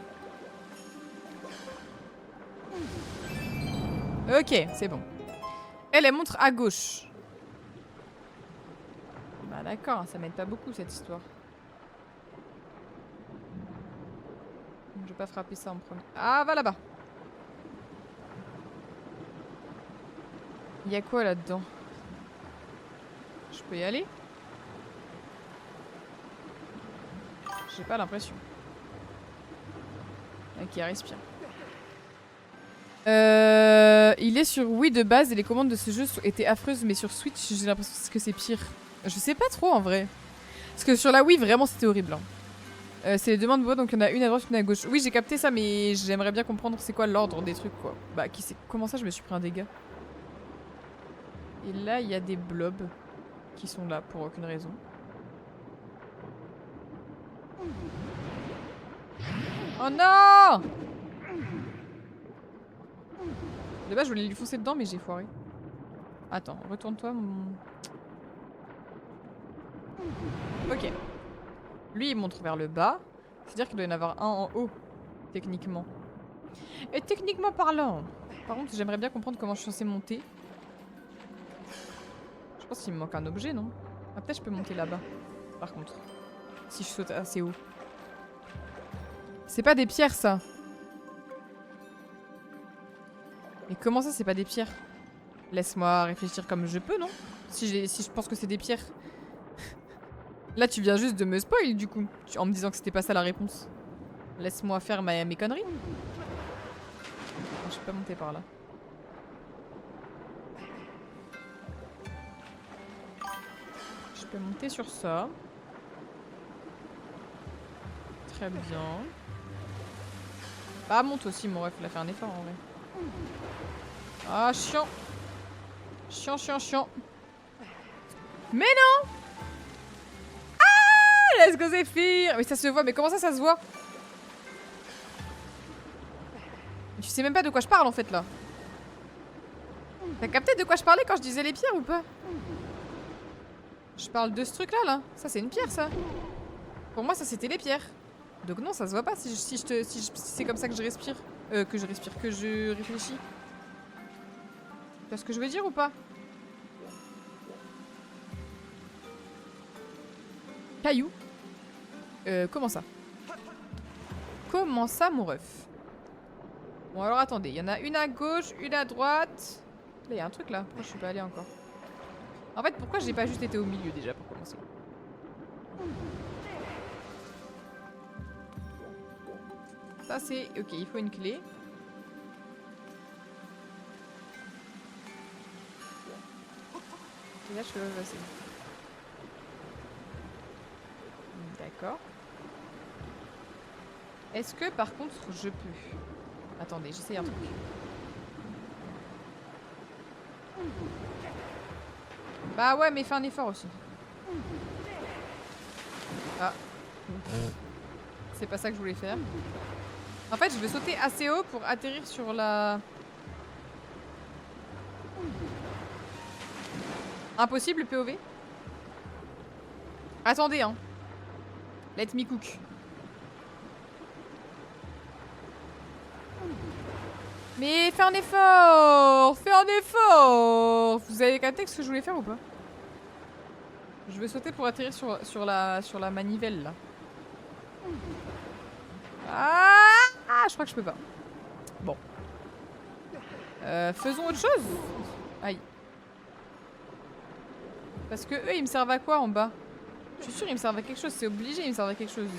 Ok, c'est bon. Elle montre à gauche. Bah d'accord, ça m'aide pas beaucoup cette histoire. Je vais pas frapper ça en premier. Ah, va là-bas. Il y a quoi là-dedans? Je peux y aller? J'ai pas l'impression. Ok, respire. Il est sur Wii de base et les commandes de ce jeu étaient affreuses, mais sur Switch, j'ai l'impression que c'est pire. Je sais pas trop en vrai. Parce que sur la Wii, vraiment, c'était horrible. Hein. C'est les demandes de voix, donc il y en a une à droite, une à gauche. Oui, j'ai capté ça, mais j'aimerais bien comprendre c'est quoi l'ordre des trucs, quoi. Bah, comment ça, je me suis pris un dégât? Et là, il y a des blobs qui sont là pour aucune raison. Oh non! De base, je voulais lui foncer dedans, mais j'ai foiré. Attends, retourne-toi, mon... Ok. Lui, il montre vers le bas. C'est-à-dire qu'il doit y en avoir un en haut, techniquement. Et techniquement parlant... Par contre, j'aimerais bien comprendre comment je suis censée monter. Je pense qu'il me manque un objet, non? Ah, peut-être je peux monter là-bas, par contre. Si je saute assez haut. C'est pas des pierres, ça. Mais comment ça, c'est pas des pierres? Laisse-moi réfléchir comme je peux, non? Si je pense que c'est des pierres. Là, tu viens juste de me spoil, du coup. En me disant que c'était pas ça la réponse. Laisse-moi faire mes conneries. Non, je peux pas monter par là. Je peux monter sur ça. Très bien. Bah, monte aussi, mon ref. Il a fait un effort, en vrai. Ah, chiant. Chiant, chiant, chiant. Mais non! Ah! Let's go, Zephyr! Mais ça se voit, mais comment ça se voit? Tu sais même pas de quoi je parle, en fait, là. T'as capté de quoi je parlais quand je disais les pierres ou pas? Je parle de ce truc-là, là. Ça, c'est une pierre, ça. Pour moi, ça, c'était les pierres. Donc non, ça se voit pas si c'est comme ça que je respire. Que je réfléchis. Tu vois ce que je veux dire ou pas? Caillou. Comment ça? Comment ça, mon ref? Bon, alors attendez. Il y en a une à gauche, une à droite. Là, il y a un truc là. Pourquoi je suis pas allée encore? En fait, pourquoi j'ai pas juste été au milieu déjà pour commencer? Ça, c'est... Ok, il faut une clé. Et là, je peux pas passer. D'accord. Est-ce que, par contre, je peux... Attendez, j'essaye un truc. Bah ouais, mais fais un effort aussi. Ah. C'est pas ça que je voulais faire. En fait, je veux sauter assez haut pour atterrir sur la... Impossible, POV. Attendez, hein. Let me cook. Mais fais un effort! Fais un effort! Vous avez capté ce que je voulais faire ou pas? Je veux sauter pour atterrir sur la manivelle, là. Ah, je crois que je peux pas. Bon. Faisons autre chose. Aïe. Parce que eux, ils me servent à quoi en bas? Je suis sûre ils me servent à quelque chose. C'est obligé, ils me servent à quelque chose.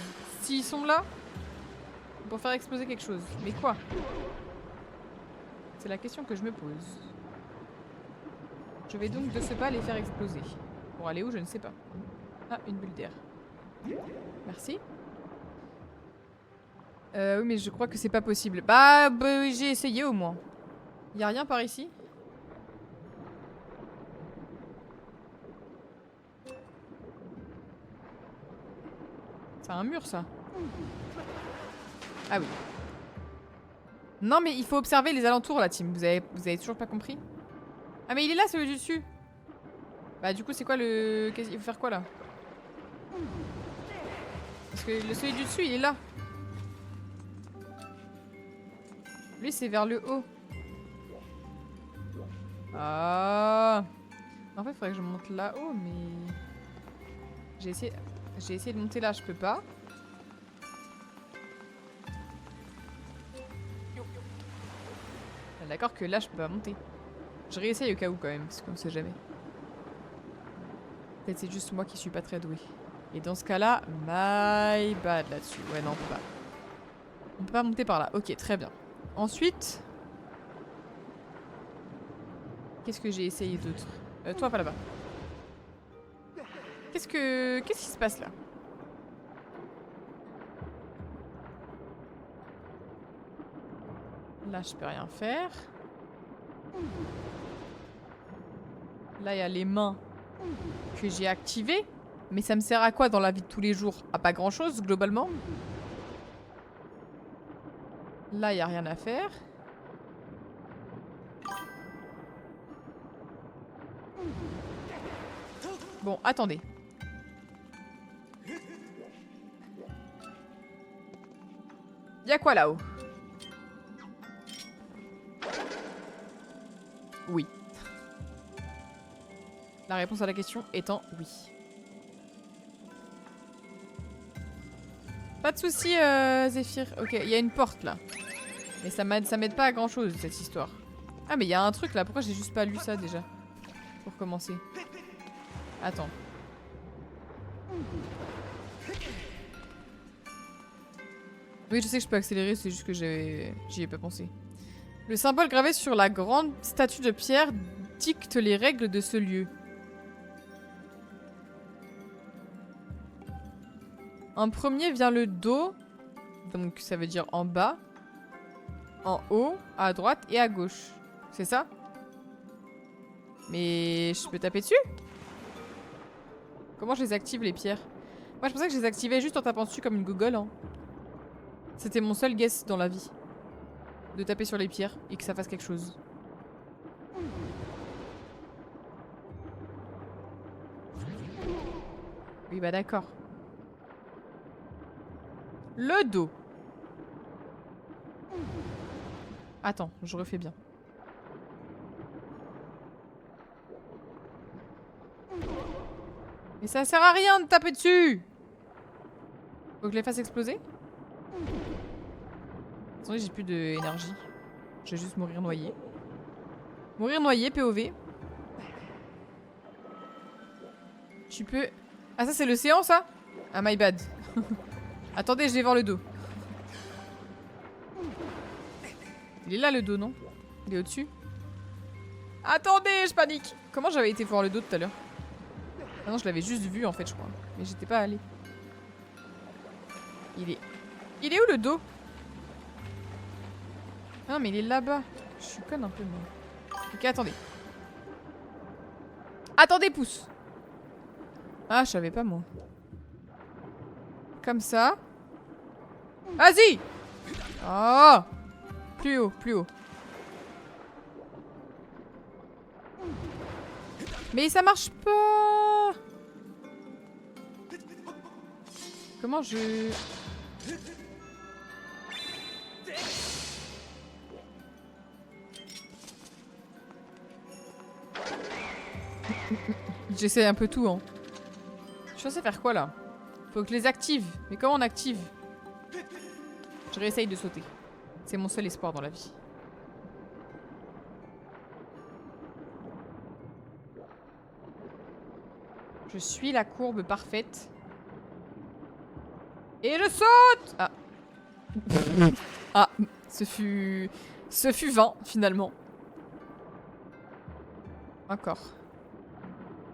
S'ils sont là, pour faire exploser quelque chose. Mais quoi? C'est la question que je me pose. Je vais donc de ce pas les faire exploser. Pour aller où, je ne sais pas. Ah, une bulle d'air. Merci. Oui, mais je crois que c'est pas possible. Bah j'ai essayé au moins. Y a rien par ici? C'est un mur, ça. Ah oui. Non, mais il faut observer les alentours, la team. Vous avez toujours pas compris? Ah, mais il est là, celui du dessus. Bah, du coup, c'est quoi le... Il faut faire quoi, là? Parce que celui du dessus, il est là. Lui, c'est vers le haut. Ah. En fait, il faudrait que je monte là-haut, mais... J'ai essayé de monter là, je peux pas. D'accord que là, je peux pas monter. Je réessaye au cas où quand même, parce qu'on sait jamais. Peut-être c'est juste moi qui suis pas très douée. Et dans ce cas-là, my bad là-dessus. Ouais, non, on peut pas. On peut pas monter par là. Ok, très bien. Ensuite... Qu'est-ce que j'ai essayé d'autre? Toi, pas là-bas. Qu'est-ce qui se passe là? Là, je peux rien faire. Là, il y a les mains que j'ai activées. Mais ça me sert à quoi dans la vie de tous les jours? À pas grand-chose, globalement. Là, il n'y a rien à faire. Bon, attendez. Y'a quoi là-haut? Oui. La réponse à la question étant oui. Pas de soucis, Zéphyr. Ok, il y a une porte là. Mais ça m'aide pas à grand chose cette histoire. Ah, mais il y a un truc là. Pourquoi j'ai juste pas lu ça déjà? Pour commencer. Attends. Oui, je sais que je peux accélérer, c'est juste que j'y ai pas pensé. Le symbole gravé sur la grande statue de pierre dicte les règles de ce lieu. En premier vient le dos, donc ça veut dire en bas, en haut, à droite et à gauche. C'est ça? Mais je peux taper dessus? Comment je les active les pierres? Moi je pensais que je les activais juste en tapant dessus comme une gogole. Hein. C'était mon seul guess dans la vie. De taper sur les pierres et que ça fasse quelque chose. Oui bah d'accord. Le dos. Attends, je refais bien. Mais ça sert à rien de taper dessus! Faut que je les fasse exploser? Attendez, j'ai plus d'énergie. Je vais juste mourir noyé. Mourir noyé, POV. Tu peux... Ah ça c'est l'océan ça? Ah my bad. Attendez, je vais voir le dos. Il est là le dos, non? Il est au-dessus? Attendez, je panique. Comment j'avais été voir le dos tout à l'heure? Ah non, je l'avais juste vu en fait, je crois. Mais j'étais pas allée. Il est où le dos? Ah non, mais il est là-bas. Je suis conne un peu, moi. Ok, attendez. Attendez, pouce. Ah, je savais pas, moi. Comme ça. Vas-y! Oh! Plus haut, plus haut. Mais ça marche pas! Comment je... J'essaie un peu tout, hein. Je suis censée faire quoi, là? Faut que je les active. Mais comment on active? Je réessaye de sauter. C'est mon seul espoir dans la vie. Je suis la courbe parfaite. Et je saute! Ah. Ah, ce fut vain, finalement. Encore.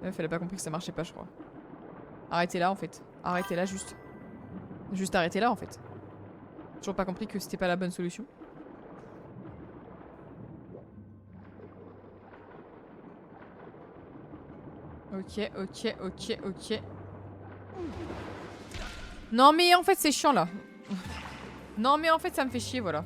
La meuf, elle a pas compris que ça marchait pas, je crois. Arrêtez là, en fait. Arrêtez là, juste. Juste arrêtez là, en fait. Toujours pas compris que c'était pas la bonne solution. Ok, ok, ok, ok. Non mais en fait c'est chiant là. Non mais en fait ça me fait chier, voilà.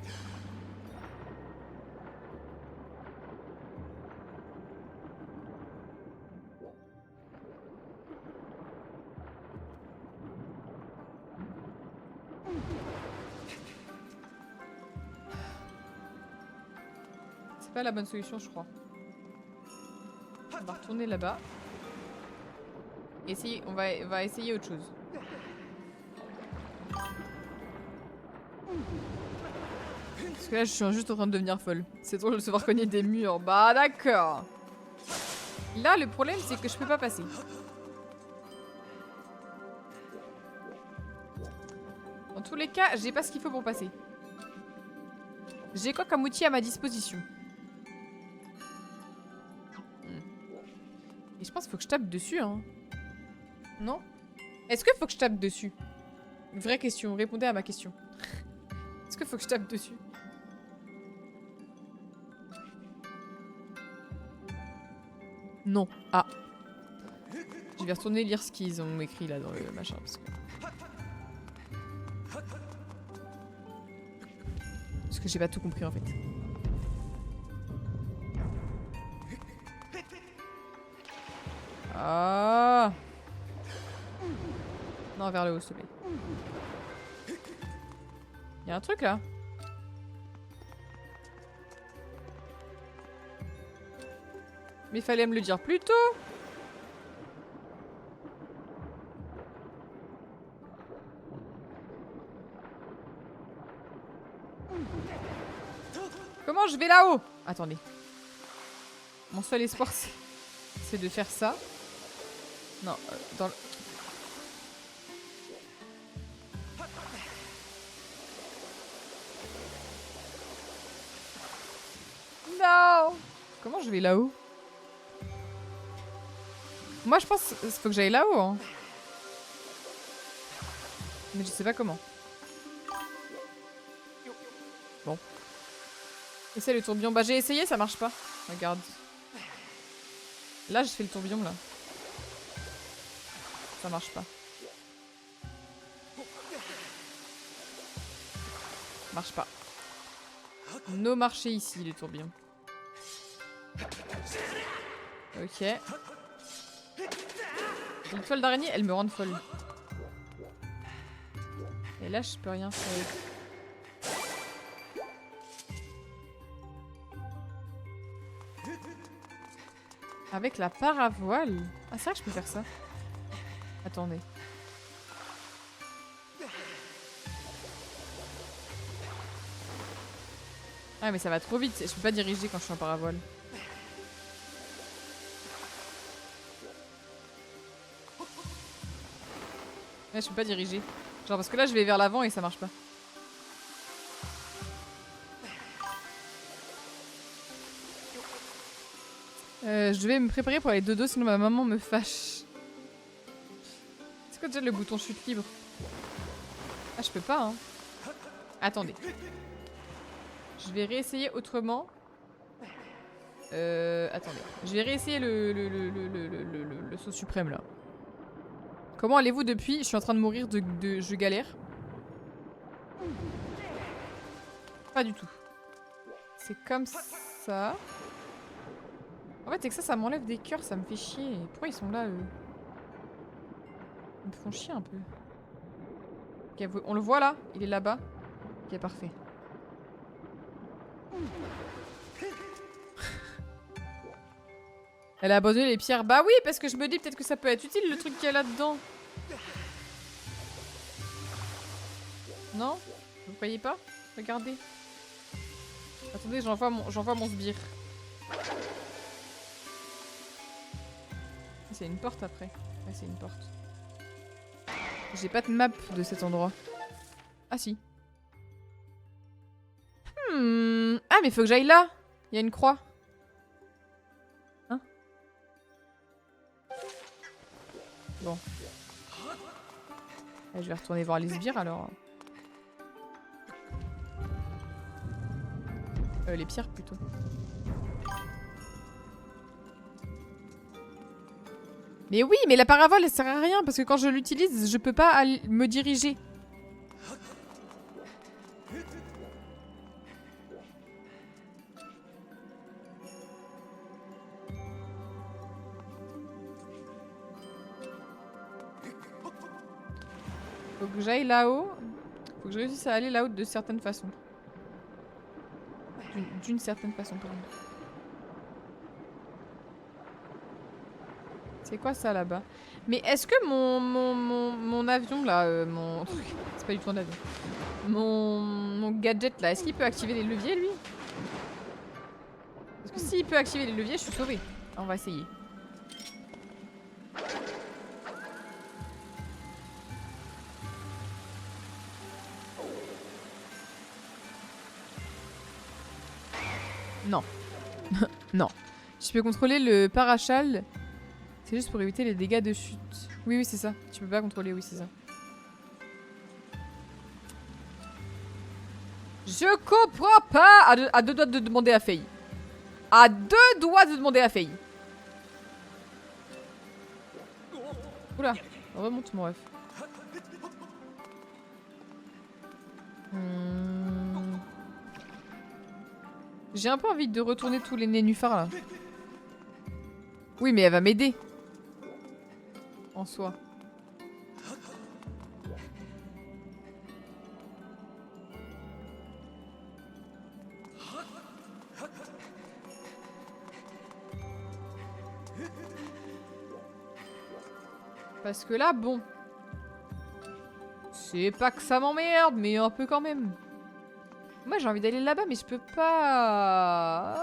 C'est pas la bonne solution, je crois. On va retourner là-bas. Essayer, on va essayer autre chose. Parce que là, je suis juste en train de devenir folle. C'est trop de se voir cogner des murs. Bah d'accord. Là, le problème, c'est que je peux pas passer. Dans tous les cas, j'ai pas ce qu'il faut pour passer. J'ai quoi comme outil à ma disposition? Et je pense qu'il faut que je tape dessus, hein. Non? Est-ce qu'il faut que je tape dessus? Vraie question, répondez à ma question. Est-ce qu'il faut que je tape dessus? Non. Ah. Je vais retourner lire ce qu'ils ont écrit là dans le machin. Parce que j'ai pas tout compris en fait. Ah. Non, vers le haut, s'il te plaît. Y'a un truc là. Mais il fallait me le dire plus tôt. Comment je vais là-haut? Attendez. Mon seul espoir, c'est de faire ça. Non, dans le... Non! Comment je vais là-haut? Moi, je pense qu'il faut que j'aille là-haut. Hein. Mais je sais pas comment. Bon. Essaye le tourbillon. Bah, j'ai essayé, ça marche pas. Regarde. Là, je fais le tourbillon, là. Ça marche pas. Marche pas. No marché ici, le tourbillon. Ok. L'étoile d'araignée, elle me rend folle. Et là, je peux rien faire. Avec la paravoile? Ah, c'est vrai que je peux faire ça. Attendez. Ah mais ça va trop vite, je peux pas diriger quand je suis en paravoile. Ouais, je peux pas diriger. Genre parce que là je vais vers l'avant et ça marche pas. Je devais me préparer pour aller dodo sinon ma maman me fâche. C'est quoi déjà le bouton chute libre? Ah je peux pas hein. Attendez. Je vais réessayer autrement. Attendez. Je vais réessayer le saut suprême là. Comment allez-vous depuis? Je suis en train de mourir de... Je galère. Pas du tout. C'est comme ça. En fait, c'est que ça m'enlève des cœurs, ça me fait chier. Pourquoi ils sont là, eux? Ils me font chier un peu. Ok, on le voit là? Il est là-bas. Ok, parfait. Elle a abandonné les pierres. Bah oui, parce que je me dis peut-être que ça peut être utile le truc qu'il y a là-dedans. Non? Vous croyez pas? Regardez. Attendez, j'envoie mon sbire. C'est une porte après. Ouais, c'est une porte. J'ai pas de map de cet endroit. Ah si. Ah mais faut que j'aille là. Il y a une croix. Hein? Bon. Je vais retourner voir les sbires alors. Les pierres plutôt. Mais oui, mais la paravole elle sert à rien parce que quand je l'utilise, je peux pas me diriger. Faut que j'aille là-haut. Faut que je réussisse à aller là-haut de certaines façons. D'une certaine façon, pardon. C'est quoi ça là-bas? Mais est-ce que mon avion là, mon truc, c'est pas du tout un avion. Mon gadget là, est-ce qu'il peut activer les leviers lui? Parce que s'il peut activer les leviers, je suis sauvée. On va essayer. Non. Non. Je peux contrôler le parachal. C'est juste pour éviter les dégâts de chute. Oui, oui, c'est ça. Tu peux pas contrôler, oui, c'est ça. Je comprends pas. À deux doigts de demander à Faye. À deux doigts de demander à Faye. Oula, remonte mon ref. J'ai un peu envie de retourner tous les nénuphars là. Oui, mais elle va m'aider. En soi. Parce que là, bon. C'est pas que ça m'emmerde, mais un peu quand même. Moi, j'ai envie d'aller là-bas, mais je peux pas.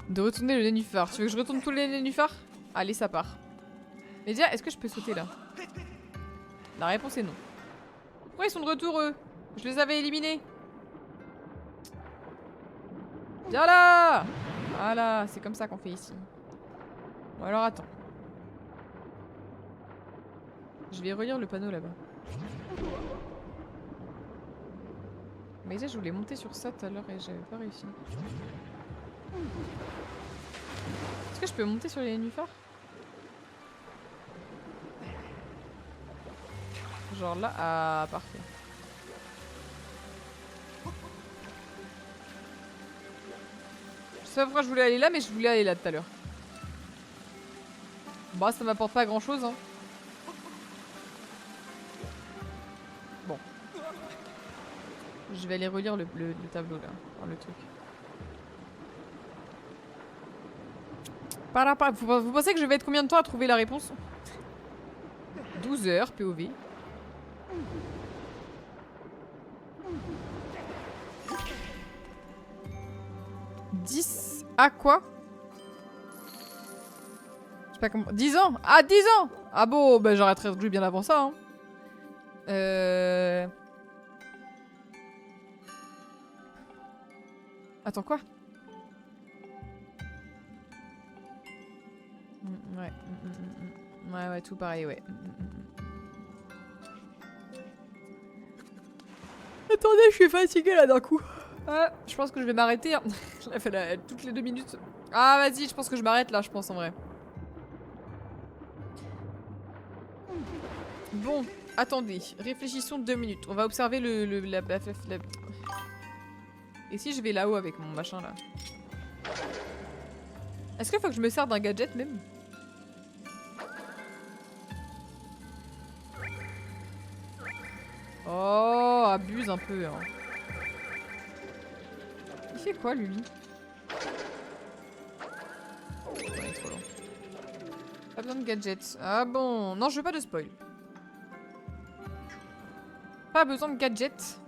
De retourner le nénuphar. Tu veux que je retourne tous les nénuphars? Allez, ça part. Mais déjà, est-ce que je peux sauter là? La réponse est non. Pourquoi ils sont de retour, eux? Je les avais éliminés. Viens là! Voilà, c'est comme ça qu'on fait ici. Bon, alors attends. Je vais relire le panneau là-bas. Mais déjà, je voulais monter sur ça tout à l'heure et j'avais pas réussi. Est-ce que je peux monter sur les nénuphars? Genre là, ah parfait. Je sais pas pourquoi je voulais aller là, mais je voulais aller là tout à l'heure. Bah ça m'apporte pas grand chose hein. Bon. Je vais aller relire le tableau là, enfin, le truc. Vous pensez que je vais être combien de temps à trouver la réponse? 12 heures, POV. 10 à quoi? Je sais pas comment... 10 ans? Ah, 10 ans! Ah bon, bah j'arrêterai de jouer bien avant ça. Hein. Attends, quoi? Ouais. Ouais, tout pareil, ouais. Attendez, je suis fatiguée là d'un coup. Ah, je pense que je vais m'arrêter. Hein. Je l'ai fait toutes les 2 minutes. Ah, vas-y, je pense que je m'arrête là, je pense en vrai. Bon, attendez. Réfléchissons 2 minutes. On va observer la... Et si je vais là-haut avec mon machin là? Est-ce qu'il faut que je me sers d'un gadget même? Oh, abuse un peu. Hein. Il fait quoi lui? Oh, il est trop long. Pas besoin de gadgets. Ah bon, non je veux pas de spoil. Pas besoin de gadgets.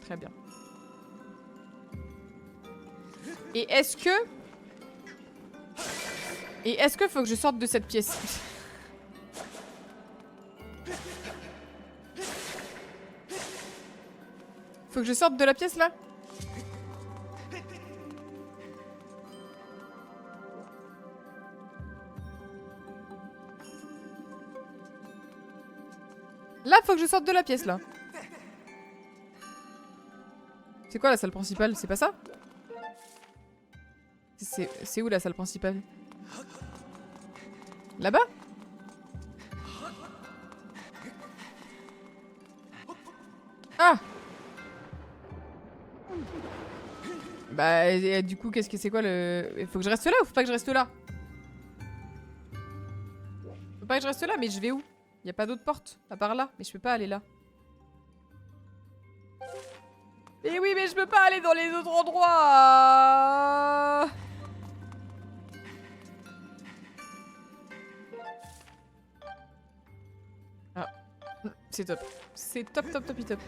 Très bien. Et est-ce que... faut que je sorte de cette pièce? Faut que je sorte de la pièce là? Là, faut que je sorte de la pièce là. C'est quoi la salle principale? C'est pas ça? C'est où la salle principale? Là-bas? Ah! Bah, du coup, c'est quoi le... Il faut que je reste là ou faut pas que je reste là? Faut pas que je reste là, mais je vais où? Y a pas d'autre porte à part là, mais je peux pas aller là. Et oui, mais je peux pas aller dans les autres endroits. Ah, c'est top. C'est top, top, top, top.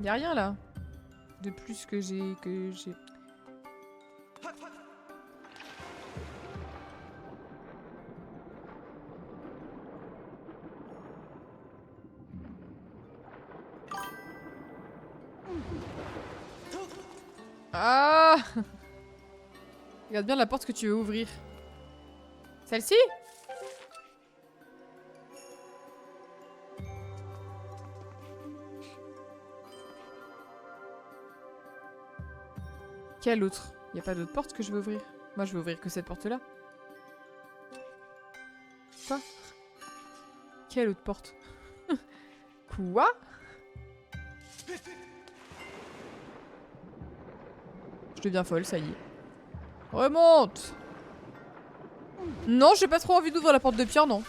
Y'a rien là de plus que j'ai... Ah! Regarde bien la porte que tu veux ouvrir. Celle-ci? Quelle autre? Y a pas d'autre porte que je veux ouvrir? Moi, je veux ouvrir que cette porte-là. Quoi? Quelle autre porte? Quoi? Je deviens folle, ça y est. Remonte! Non, j'ai pas trop envie d'ouvrir la porte de pierre, non.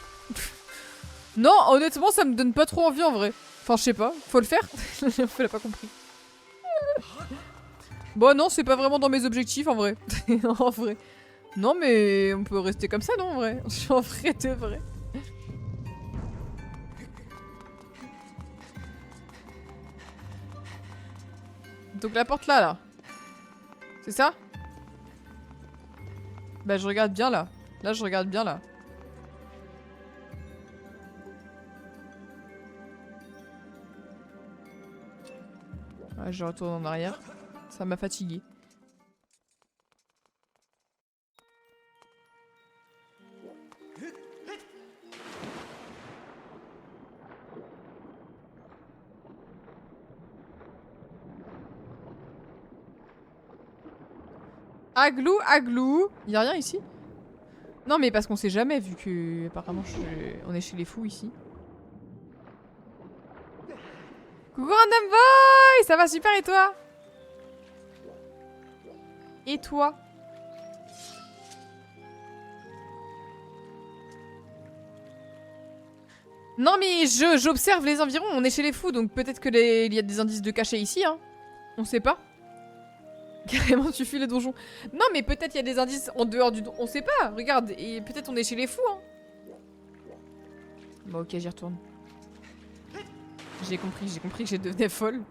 Non, honnêtement, ça me donne pas trop envie en vrai. Enfin, je sais pas, faut le faire. Faut l'a pas compris. Bon, non, c'est pas vraiment dans mes objectifs en vrai. En vrai. Non, mais on peut rester comme ça, non, en vrai. En vrai de vrai. Donc la porte là. C'est ça? Bah je regarde bien là. Là je regarde bien là. Ouais, je retourne en arrière. Ça m'a fatigué. Aglou, aglou. Y'a rien ici? Non mais parce qu'on sait jamais vu que apparemment on est chez les fous ici. Coucou Random Boy! Ça va super et toi? Et toi? Non mais j'observe les environs, on est chez les fous donc peut-être que il y a des indices de cachet ici hein. On sait pas. Carrément tu fuis les donjons. Non mais peut-être il y a des indices en dehors du donjon, on sait pas, regarde, et peut-être on est chez les fous hein. Bon ok, j'y retourne. J'ai compris que j'ai devenais folle.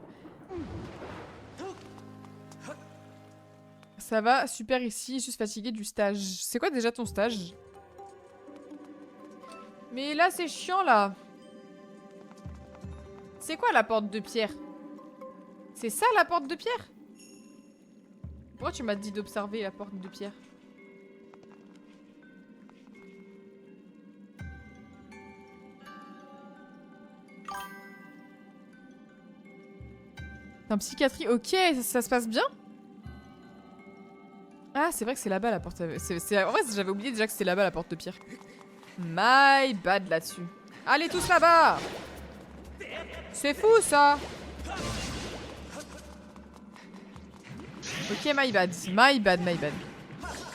Ça va, super ici, juste fatiguée du stage. C'est quoi déjà ton stage? Mais là c'est chiant là. C'est quoi la porte de pierre? C'est ça la porte de pierre? Pourquoi tu m'as dit d'observer la porte de pierre? En psychiatrie, ok, ça se passe bien? Ah, c'est vrai que c'est là-bas la porte. En vrai, j'avais oublié déjà que c'était là-bas la porte de pierre. My bad là-dessus. Allez tous là-bas! C'est fou ça! Ok, my bad. My bad, my bad.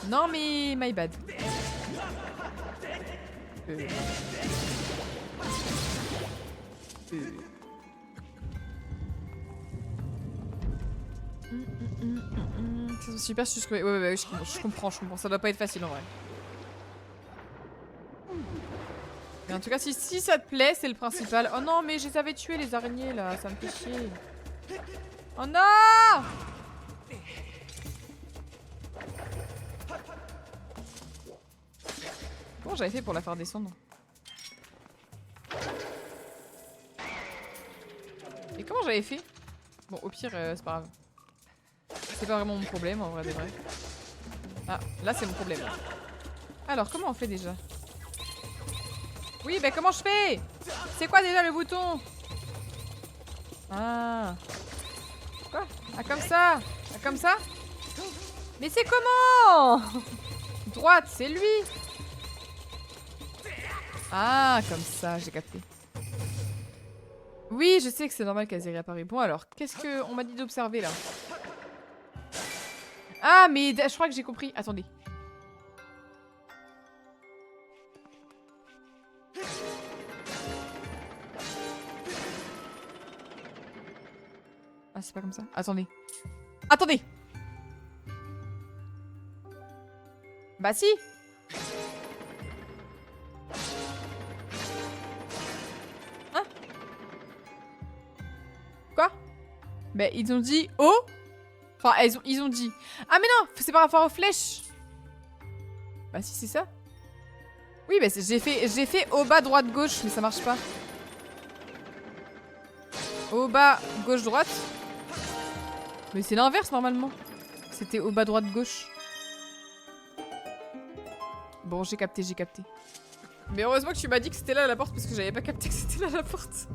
Non mais my bad. C'est super sucré. Ouais, je comprends. Ça doit pas être facile en vrai. Mais en tout cas, si ça te plaît, c'est le principal. Oh non, mais je les avais tués les araignées là, ça me fait chier. Oh non! Comment j'avais fait pour la faire descendre? Et comment j'avais fait? Bon, au pire, c'est pas grave. C'est pas vraiment mon problème en vrai de vrai. Ah, là c'est mon problème. Alors, comment on fait déjà? Oui, bah comment je fais? C'est quoi déjà le bouton? Ah. Quoi? Ah, comme ça? Ah, comme ça? Mais c'est comment? Droite, c'est lui. Ah, comme ça, j'ai capté. Oui, je sais que c'est normal qu'elles aient réapparu. Bon alors, qu'est-ce qu'on m'a dit d'observer là? Ah, mais je crois que j'ai compris. Attendez. Ah, c'est pas comme ça. Attendez. Attendez! Bah si! Hein? Quoi? Bah ils ont dit oh! Enfin, ils ont dit. Ah mais non! C'est par rapport aux flèches! Bah si, c'est ça. Oui, bah j'ai fait au bas, droite, gauche, mais ça marche pas. Au bas, gauche, droite. Mais c'est l'inverse normalement. C'était au bas, droite, gauche. Bon, j'ai capté. Mais heureusement que tu m'as dit que c'était là la porte parce que j'avais pas capté que c'était là la porte.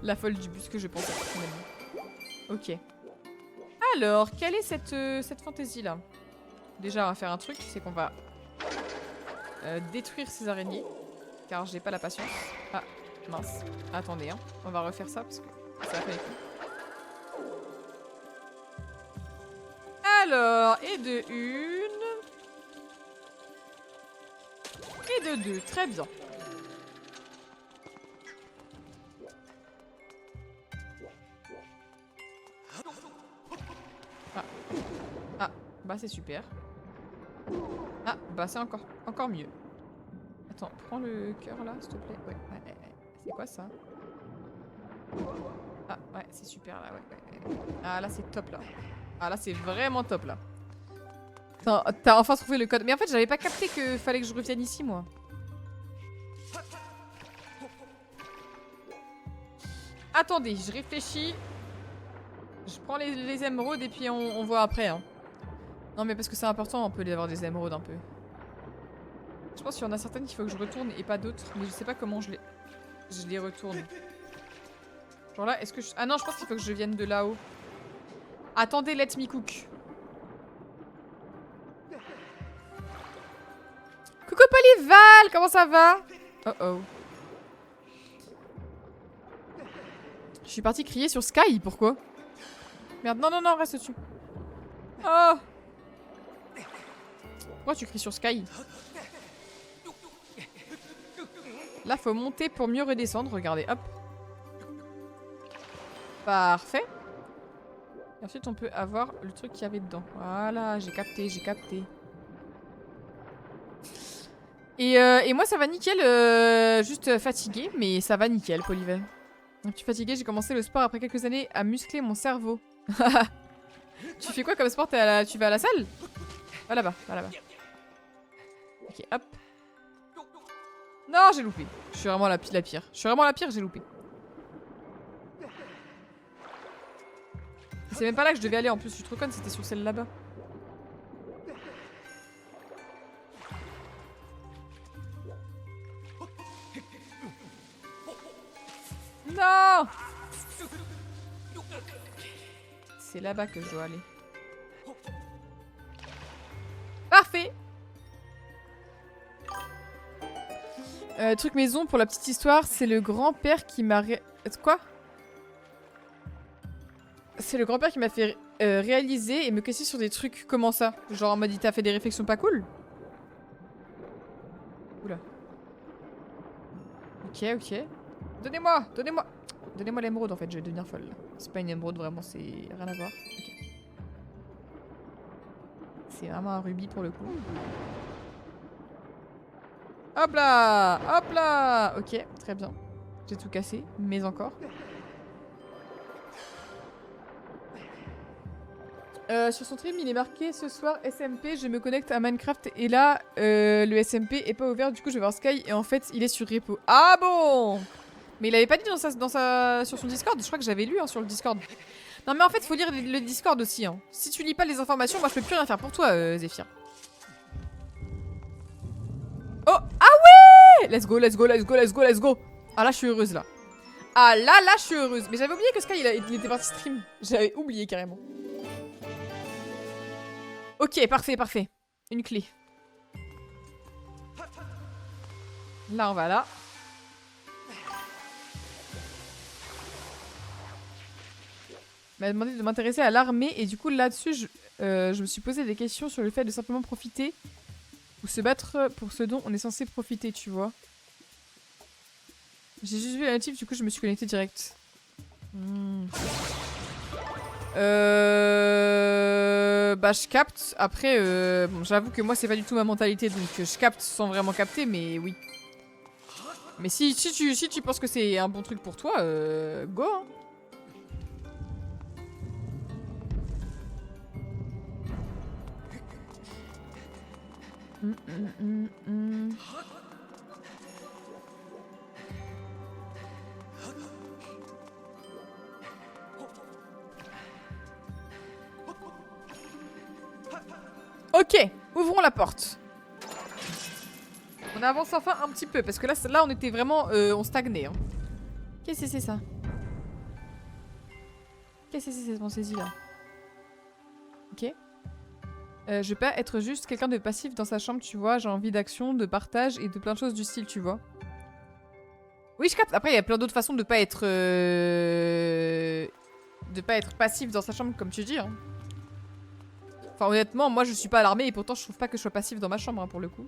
La folle du bus que je pensais personnellement. Ok. Alors, quelle est cette fantaisie là? Déjà, on va faire un truc, c'est qu'on va détruire ces araignées. Car j'ai pas la patience. Ah, mince. Attendez, hein. On va refaire ça parce que ça a pas été. Alors, et de une. Et de deux, très bien. Ah, bah c'est super. Ah, bah c'est encore mieux. Attends, prends le cœur là, s'il te plaît. Ouais. C'est quoi ça? Ah, ouais, c'est super là, ouais. Ah, là c'est top là. Ah, là c'est vraiment top là. T'as enfin trouvé le code. Mais en fait, j'avais pas capté que fallait que je revienne ici, moi. Attendez, je réfléchis. Je prends les émeraudes et puis on voit après. Hein. Non, mais parce que c'est important un peu d'avoir des émeraudes un peu. Je pense qu'il y en a certaines qu'il faut que je retourne et pas d'autres. Mais je sais pas comment je les retourne. Genre là, est-ce que je... Ah non, je pense qu'il faut que je vienne de là-haut. Attendez, let me cook. Coucou Polyval, comment ça va? Oh oh. Je suis partie crier sur Sky, pourquoi? Merde, non, reste dessus. Oh! Pourquoi tu cries sur Sky? Là, faut monter pour mieux redescendre, regardez, hop. Parfait. Et ensuite, on peut avoir le truc qu'il y avait dedans. Voilà, j'ai capté. Et moi ça va nickel, juste fatiguée, mais ça va nickel, Polyvel. Je suis fatiguée, j'ai commencé le sport après quelques années à muscler mon cerveau. Tu fais quoi comme sport? Tu vas à la salle? Va là-bas, va là-bas. Ok, hop. Non, j'ai loupé. Je suis vraiment la pire. Je suis vraiment la pire, j'ai loupé. C'est même pas là que je devais aller en plus, je suis trop conne, c'était sur celle là-bas. Non! C'est là-bas que je dois aller. Parfait! Truc maison, pour la petite histoire, c'est le grand-père qui m'a Quoi? C'est le grand-père qui m'a fait réaliser et me casser sur des trucs. Comment ça? Genre en mode il t'a fait des réflexions pas cool? Oula. Ok, ok. Donnez-moi! Donnez-moi! Donnez-moi l'émeraude en fait, je vais devenir folle. C'est pas une émeraude vraiment, c'est rien à voir. Ok. C'est vraiment un rubis pour le coup. Hop là! Hop là! Ok, très bien. J'ai tout cassé, mais encore. Sur son stream, il est marqué ce soir SMP, je me connecte à Minecraft et là, le SMP est pas ouvert, du coup je vais voir Sky et en fait il est sur repo. Ah bon! Mais il avait pas dit sur son Discord, je crois que j'avais lu hein, sur le Discord. Non mais en fait faut lire le Discord aussi. Hein. Si tu lis pas les informations, moi je peux plus rien faire pour toi Zephyr. Oh! Ah ouais! Let's go, let's go, let's go, let's go, let's go! Ah là je suis heureuse là. Ah là je suis heureuse. Mais j'avais oublié que Sky il était parti stream. J'avais oublié carrément. Ok, parfait, parfait. Une clé. Là, on va là. Il m'a demandé de m'intéresser à l'armée et du coup, là-dessus, je me suis posé des questions sur le fait de simplement profiter ou se battre pour ce dont on est censé profiter, tu vois. J'ai juste vu la notif, du coup, je me suis connectée direct. Bah je capte, après bon, j'avoue que moi c'est pas du tout ma mentalité donc je capte sans vraiment capter mais oui. Mais si tu penses que c'est un bon truc pour toi, go hein. Ok, ouvrons la porte. On avance enfin un petit peu parce que là on était vraiment, on stagnait. Hein. Qu'est-ce que c'est ça? Qu'est-ce que c'est cette pensée là? Ok. Je vais pas être juste quelqu'un de passif dans sa chambre, tu vois. J'ai envie d'action, de partage et de plein de choses du style, tu vois. Oui, je capte. Après, il y a plein d'autres façons de pas être passif dans sa chambre, comme tu dis. Hein. Enfin, honnêtement, moi je suis pas alarmée et pourtant je trouve pas que je sois passif dans ma chambre hein, pour le coup.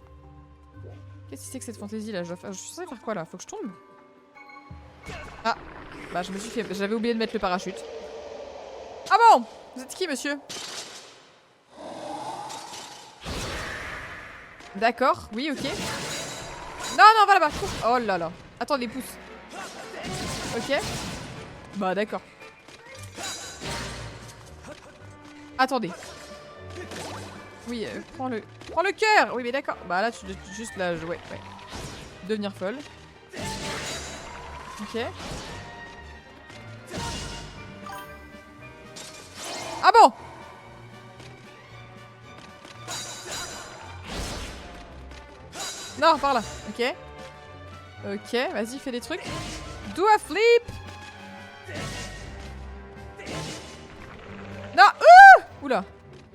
Qu'est-ce que c'est que cette fantaisie là? Je suis censée faire quoi là? Faut que je tombe? Ah, bah je me suis fait. J'avais oublié de mettre le parachute. Ah bon? Vous êtes qui, monsieur? D'accord, oui, ok. Non, non, va là-bas. Oh là là. Attends, les pouces. Ok. Bah, d'accord. Attendez. Oui, prends le cœur. Oui, mais d'accord. Bah là, tu juste là, ouais. Devenir folle. Ok. Ah bon? Non, par là. Ok. Ok, vas-y, fais des trucs. Do a flip. Non. Oula.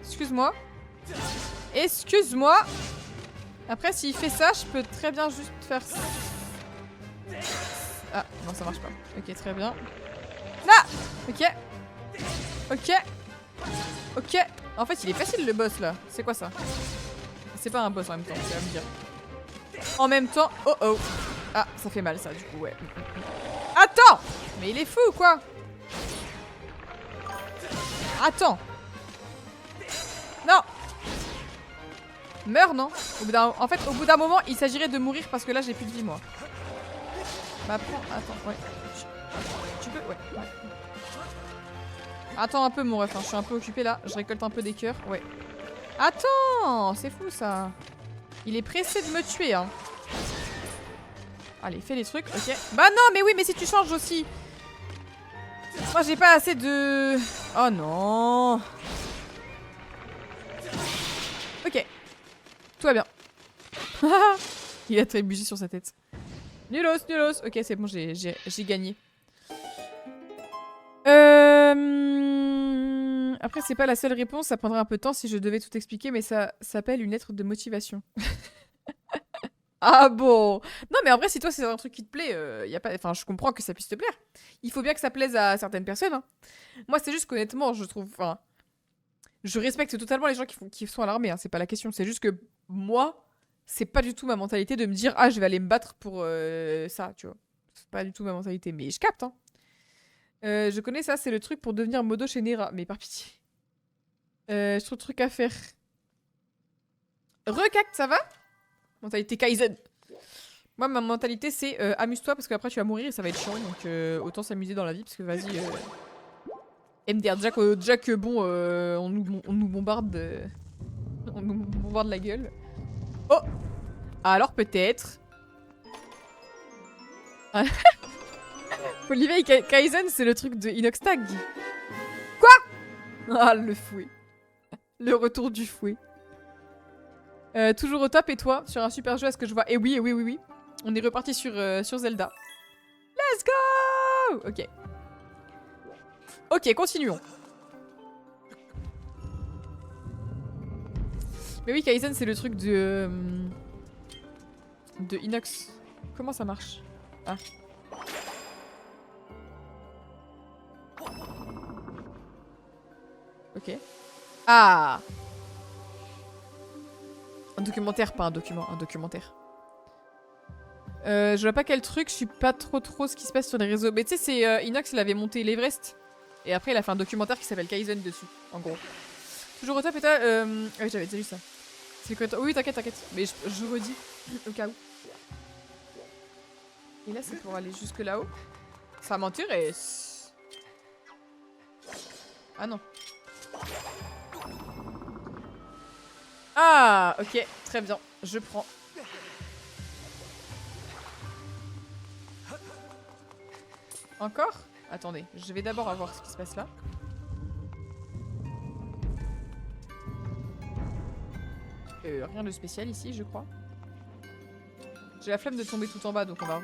Excuse-moi. Excuse-moi. Après, s'il fait ça, je peux très bien juste faire ça. Ah, non, ça marche pas. Ok, très bien. Là. Ok. Ok. Ok. En fait, il est facile le boss là. C'est quoi ça? C'est pas un boss en même temps, tu vas me dire. En même temps, oh oh. Ah, ça fait mal ça du coup, ouais. Attends! Mais il est fou ou quoi? Attends. Non. Meurs, non? En fait, au bout d'un moment, il s'agirait de mourir parce que là, j'ai plus de vie, moi. Bah, prends... Attends, ouais. Tu peux... Ouais. Attends un peu, mon ref, hein. Je suis un peu occupée, là. Je récolte un peu des cœurs. Ouais. Attends! C'est fou, ça. Il est pressé de me tuer, hein. Allez, fais les trucs, ok. Bah non, mais oui, mais si tu changes aussi. Moi, j'ai pas assez de... Oh non. Ok. Tout va bien. Il a trébuché sur sa tête. Nulos, nulos. Ok, c'est bon, j'ai gagné. Après, c'est pas la seule réponse. Ça prendrait un peu de temps si je devais tout expliquer, mais ça s'appelle une lettre de motivation. Ah bon? Non, mais en vrai, si toi, c'est un truc qui te plaît, y a pas... enfin, je comprends que ça puisse te plaire. Il faut bien que ça plaise à certaines personnes. Hein. Moi, c'est juste qu'honnêtement, je trouve... Enfin, je respecte totalement les gens qui sont à l'armée. Hein. C'est pas la question. C'est juste que moi, c'est pas du tout ma mentalité de me dire « Ah, je vais aller me battre pour ça, tu vois. » C'est pas du tout ma mentalité. Mais je capte, hein. Je connais ça, c'est le truc pour devenir modo chez Nera. Mais par pitié. Je trouve truc à faire. Recacte, ça va? Mentalité Kaizen. Moi, ma mentalité, c'est amuse-toi parce qu'après tu vas mourir et ça va être chiant. Donc, autant s'amuser dans la vie parce que vas-y. MDR, déjà que bon, on nous bombarde. On nous bombarde la gueule. Oh! Alors peut-être. Olivier Kaizen, c'est le truc de Inoxtag. Quoi? Ah, le fouet. Le retour du fouet. Toujours au top et toi sur un super jeu à ce que je vois. Et oui, oui, oui, oui. On est reparti sur Zelda. Let's go! Ok. Ok, continuons. Mais oui, Kaizen, c'est le truc de Inox. Comment ça marche? Ah. Ok. Ah! Un documentaire, pas un document, un documentaire. Je vois pas quel truc, je suis pas trop ce qui se passe sur les réseaux. Mais tu sais, c'est Inox, il avait monté l'Everest. Et après, il a fait un documentaire qui s'appelle Kaizen dessus, en gros. Toujours au top et toi, oui, j'avais déjà lu ça. C'est quoi? Oui, t'inquiète, t'inquiète. Mais je redis, au cas où. Et là, c'est pour aller jusque là-haut. Ça m'intéresse. Ah non. Ah, ok, très bien. Je prends. Encore? Attendez, je vais d'abord voir ce qui se passe là. Rien de spécial ici, je crois. J'ai la flemme de tomber tout en bas, donc on va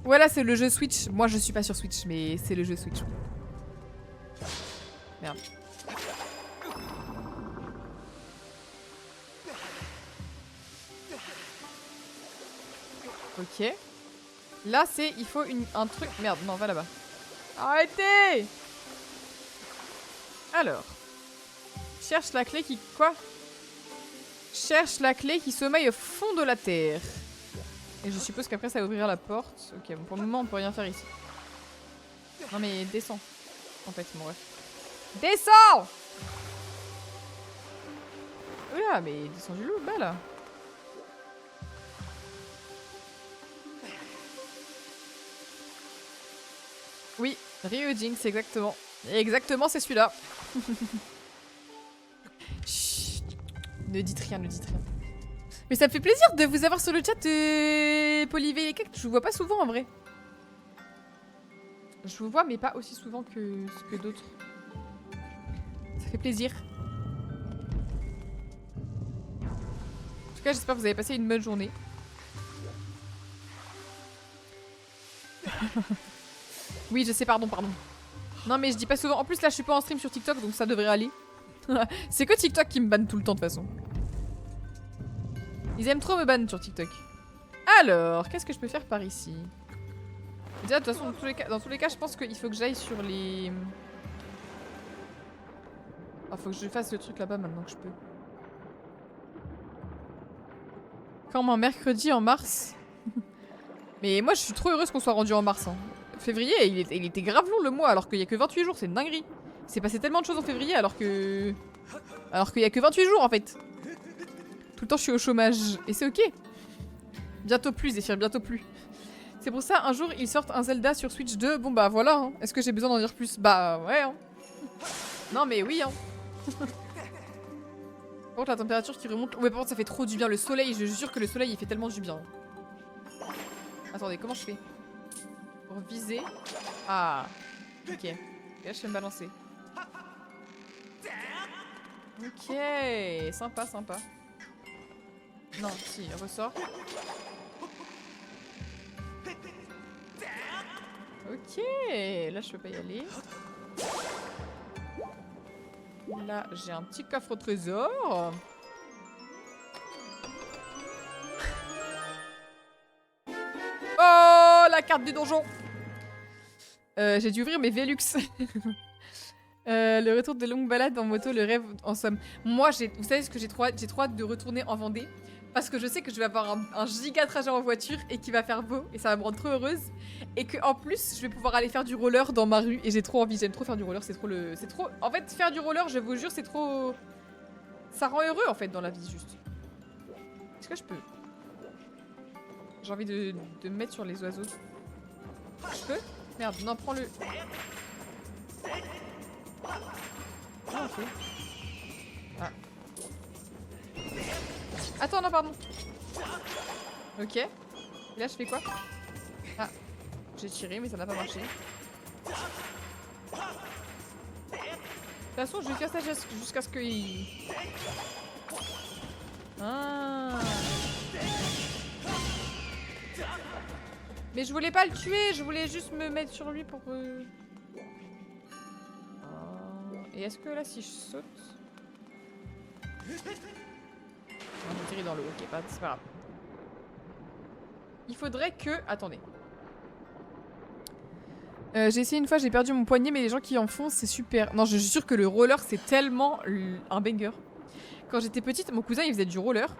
Voilà, c'est le jeu Switch. Moi, je suis pas sur Switch, mais c'est le jeu Switch. Merde. Ok. Là, c'est... Il faut un truc... Merde, non, va là-bas. Arrêtez! Alors. Cherche la clé qui... Quoi? Cherche la clé qui sommeille au fond de la terre. Et je suppose qu'après, ça va ouvrir la porte. Ok, bon, pour le moment, on peut rien faire ici. Non, mais descends. En fait, mon ref. Descends! Oula, mais descends du loup, bas, là. Oui, Ryujin, c'est exactement. Exactement, c'est celui-là. Chut. Ne dites rien, ne dites rien. Mais ça me fait plaisir de vous avoir sur le chat, Polyvé et Cake. Je vous vois pas souvent en vrai. Je vous vois, mais pas aussi souvent que d'autres. Ça fait plaisir. En tout cas, j'espère que vous avez passé une bonne journée. Oui, je sais, pardon. Non, mais je dis pas souvent. En plus, là, je suis pas en stream sur TikTok, donc ça devrait aller. C'est que TikTok qui me banne tout le temps, de toute façon. Ils aiment trop me ban sur TikTok. Alors, qu'est-ce que je peux faire par ici? Déjà, de toute façon, dans tous les cas, je pense qu'il faut que j'aille sur les... Ah, faut que je fasse le truc là-bas maintenant que je peux. Comment, mercredi en mars? Mais moi, je suis trop heureuse qu'on soit rendu en mars. Hein. Février, il était grave long le mois, alors qu'il y a que 28 jours, c'est une dinguerie. Il s'est passé tellement de choses en février, alors qu'il y a que 28 jours en fait. Tout le temps, je suis au chômage. Et c'est ok. Bientôt plus, Zephyr, bientôt plus. C'est pour ça, un jour, ils sortent un Zelda sur Switch 2. Bon bah voilà, hein. Est-ce que j'ai besoin d'en dire plus? Bah ouais, hein. Non mais oui, hein. Par contre, la température qui remonte... Ouais, par contre, ça fait trop du bien. Le soleil, je jure que le soleil, il fait tellement du bien. Attendez, comment je fais? Pour viser... Ah. Ok. Et là, je vais me balancer. Ok. Sympa, sympa. Non, si, ressort. Ok. Là, je peux pas y aller. Là, j'ai un petit coffre au trésor. Oh, la carte du donjon. J'ai dû ouvrir mes Velux. Le retour de longue balade en moto, le rêve en somme. Moi, vous savez ce que j'ai trop hâte? J'ai trop hâte de retourner en Vendée. Parce que je sais que je vais avoir un giga trajet en voiture et qui va faire beau. Et ça va me rendre trop heureuse. Et qu'en plus, je vais pouvoir aller faire du roller dans ma rue. Et j'ai trop envie, j'aime trop faire du roller. C'est trop... En fait, faire du roller, je vous jure, c'est trop... Ça rend heureux, en fait, dans la vie, juste. Est-ce que je peux? J'ai envie de me mettre sur les oiseaux. Je peux? Merde, non, prends-le. Ah, ok. Ah. Attends, non, pardon. Ok. Et là, je fais quoi? Ah. J'ai tiré, mais ça n'a pas marché. De toute façon, je vais faire ça jusqu'à ce qu'il... Ah. Mais je voulais pas le tuer, je voulais juste me mettre sur lui pour... Et est-ce que là, si je saute... On atterrit dans l'eau, ok, c'est pas grave. Il faudrait que... Attendez. J'ai essayé une fois, j'ai perdu mon poignet, mais les gens qui en font, c'est super. Non, je suis sûre que le roller, c'est tellement un banger. Quand j'étais petite, mon cousin, il faisait du roller.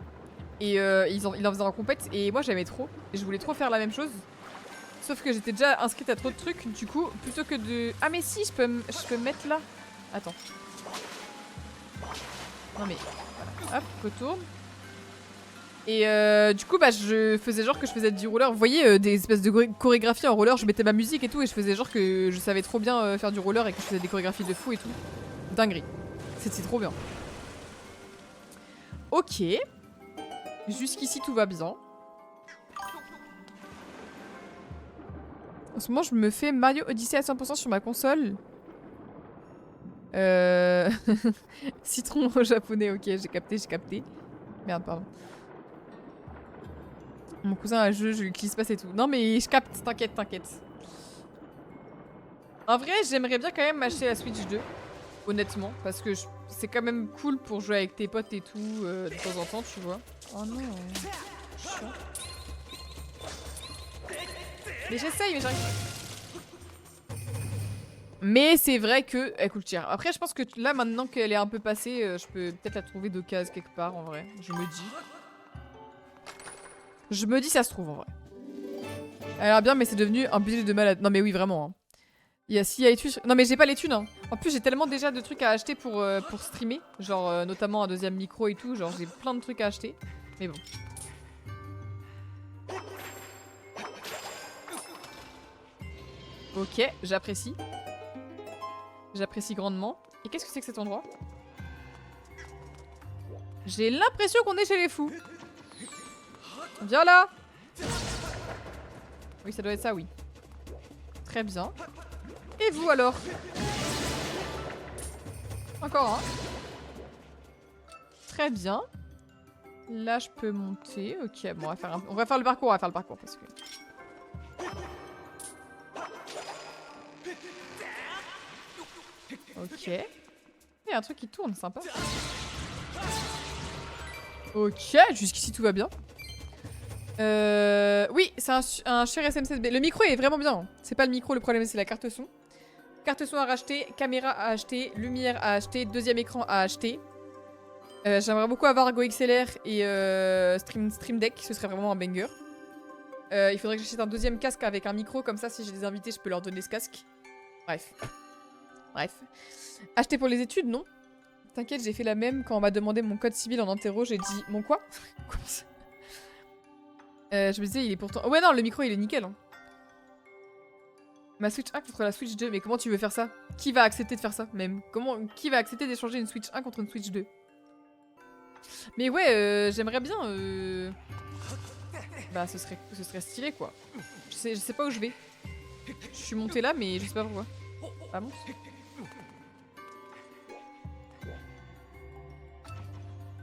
Et il en faisait en compète, et moi, j'aimais trop. Et je voulais trop faire la même chose. Sauf que j'étais déjà inscrite à trop de trucs, du coup, plutôt que de... Ah mais si, je peux me mettre là. Attends. Non mais... Voilà. Hop, retourne. Et du coup, bah, je faisais genre que je faisais du roller. Vous voyez, des espèces de chorégraphies en roller, je mettais ma musique et tout, et je faisais genre que je savais trop bien faire du roller et que je faisais des chorégraphies de fou et tout. Dinguerie. C'était trop bien. Ok. Jusqu'ici, tout va bien. En ce moment, je me fais Mario Odyssey à 100% sur ma console. Citron au japonais, ok, j'ai capté. Merde, pardon. Mon cousin a un jeu, je lui glisse pas, c'est tout. Non mais je capte, t'inquiète. En vrai, j'aimerais bien quand même m'acheter la Switch 2. Honnêtement, parce que c'est quand même cool pour jouer avec tes potes et tout, de temps en temps, tu vois. Oh non. Chiant. Mais j'essaye, mais j'arrive. Mais c'est vrai que... Écoute, tiens. Après, je pense que là, maintenant qu'elle est un peu passée, je peux peut-être la trouver d'occasion quelque part, en vrai. Je me dis, ça se trouve, en vrai. Elle a l'air bien, mais c'est devenu un budget de malade. Non, mais oui, vraiment. Hein. Il y a les thunes. Non, mais j'ai pas les thunes. Hein. En plus, j'ai tellement déjà de trucs à acheter pour streamer. Genre, notamment un deuxième micro et tout. Genre, j'ai plein de trucs à acheter. Mais bon. Ok, j'apprécie. J'apprécie grandement. Et qu'est-ce que c'est que cet endroit? J'ai l'impression qu'on est chez les fous. Viens là. Oui, ça doit être ça, oui. Très bien. Et vous alors? Encore un. Très bien. Là, je peux monter. Ok, bon, on va faire le parcours, parce que... Ok. Il y a un truc qui tourne, sympa. Ok, jusqu'ici tout va bien. Oui, c'est un Shure SM7B. Le micro est vraiment bien. Hein. C'est pas le micro, le problème c'est la carte son. Carte son à racheter, caméra à acheter, lumière à acheter, deuxième écran à acheter. J'aimerais beaucoup avoir Go XLR et Stream Deck, ce serait vraiment un banger. Il faudrait que j'achète un deuxième casque avec un micro, comme ça si j'ai des invités je peux leur donner ce casque. Bref. Acheter pour les études, non? T'inquiète, j'ai fait la même quand on m'a demandé mon code civil en interro, j'ai dit mon quoi? Quoi ça je me disais, il est pourtant... Oh ouais non, le micro il est nickel. Hein. Ma Switch 1 contre la Switch 2, mais comment tu veux faire ça? Qui va accepter de faire ça même? Qui va accepter d'échanger une Switch 1 contre une Switch 2? Mais ouais, j'aimerais bien... Bah ce serait stylé quoi. Je sais pas où je vais. Je suis montée là mais je sais pas pourquoi. Ah bon?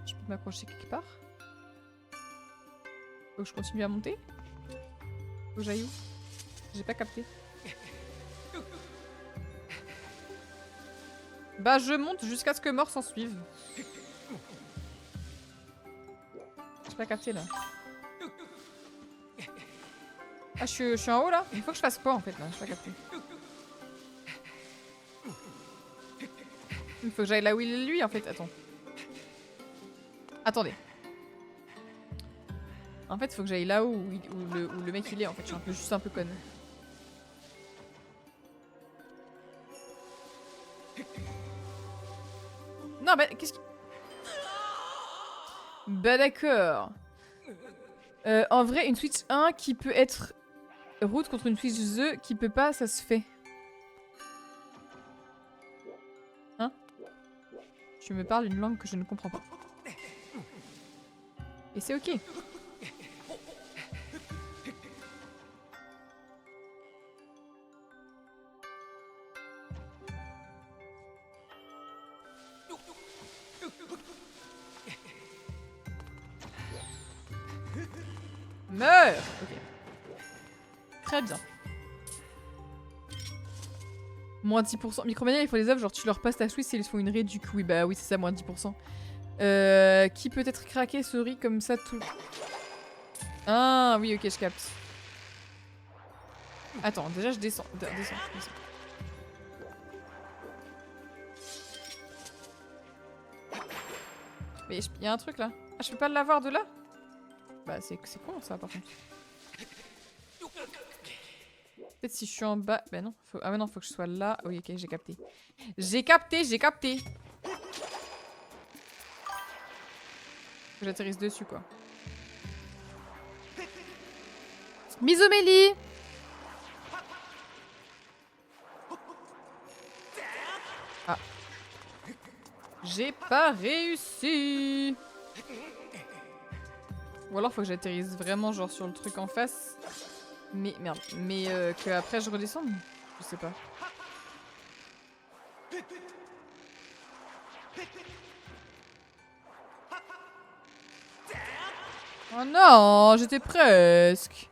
Je peux m'accrocher quelque part? Faut que je continue à monter? Faut que j'aille où? J'ai pas capté. Bah je monte jusqu'à ce que mort s'en suive. J'ai pas capté là. Ah je suis en haut là? Il faut que je fasse quoi en fait là? J'ai pas capté. Il faut que j'aille là où il est lui en fait. Attends. Attendez. En fait, il faut que j'aille là où le mec il est. En fait, je suis juste un peu conne. Non, bah, qu'est-ce qui... Bah, d'accord. En vrai, une Switch 1 qui peut être route contre une Switch 2 qui peut pas, ça se fait. Hein? Tu me parles une langue que je ne comprends pas. Et c'est ok. Meurs! Ok. Très bien. Moins 10%. Micromania, il faut les œuvres, genre tu leur passes ta Switch et ils font une réduc. Oui, bah oui, c'est ça, moins 10%. Qui peut être craqué ce riz comme ça tout... Ah oui, ok, je capte. Attends, déjà je descends. Descends. Mais il y a un truc là. Ah, je peux pas l'avoir de là? Bah c'est con ça par contre. Peut-être si je suis en bas... Bah non. Ah mais non, faut que je sois là. Oui, ok, j'ai capté. J'ai capté. Faut que j'atterrisse dessus quoi. Misomélie! Ah. J'ai pas réussi! Ou alors faut que j'atterrisse vraiment genre sur le truc en face. Mais merde. Mais que après je redescende? Je sais pas. Oh non, j'étais presque.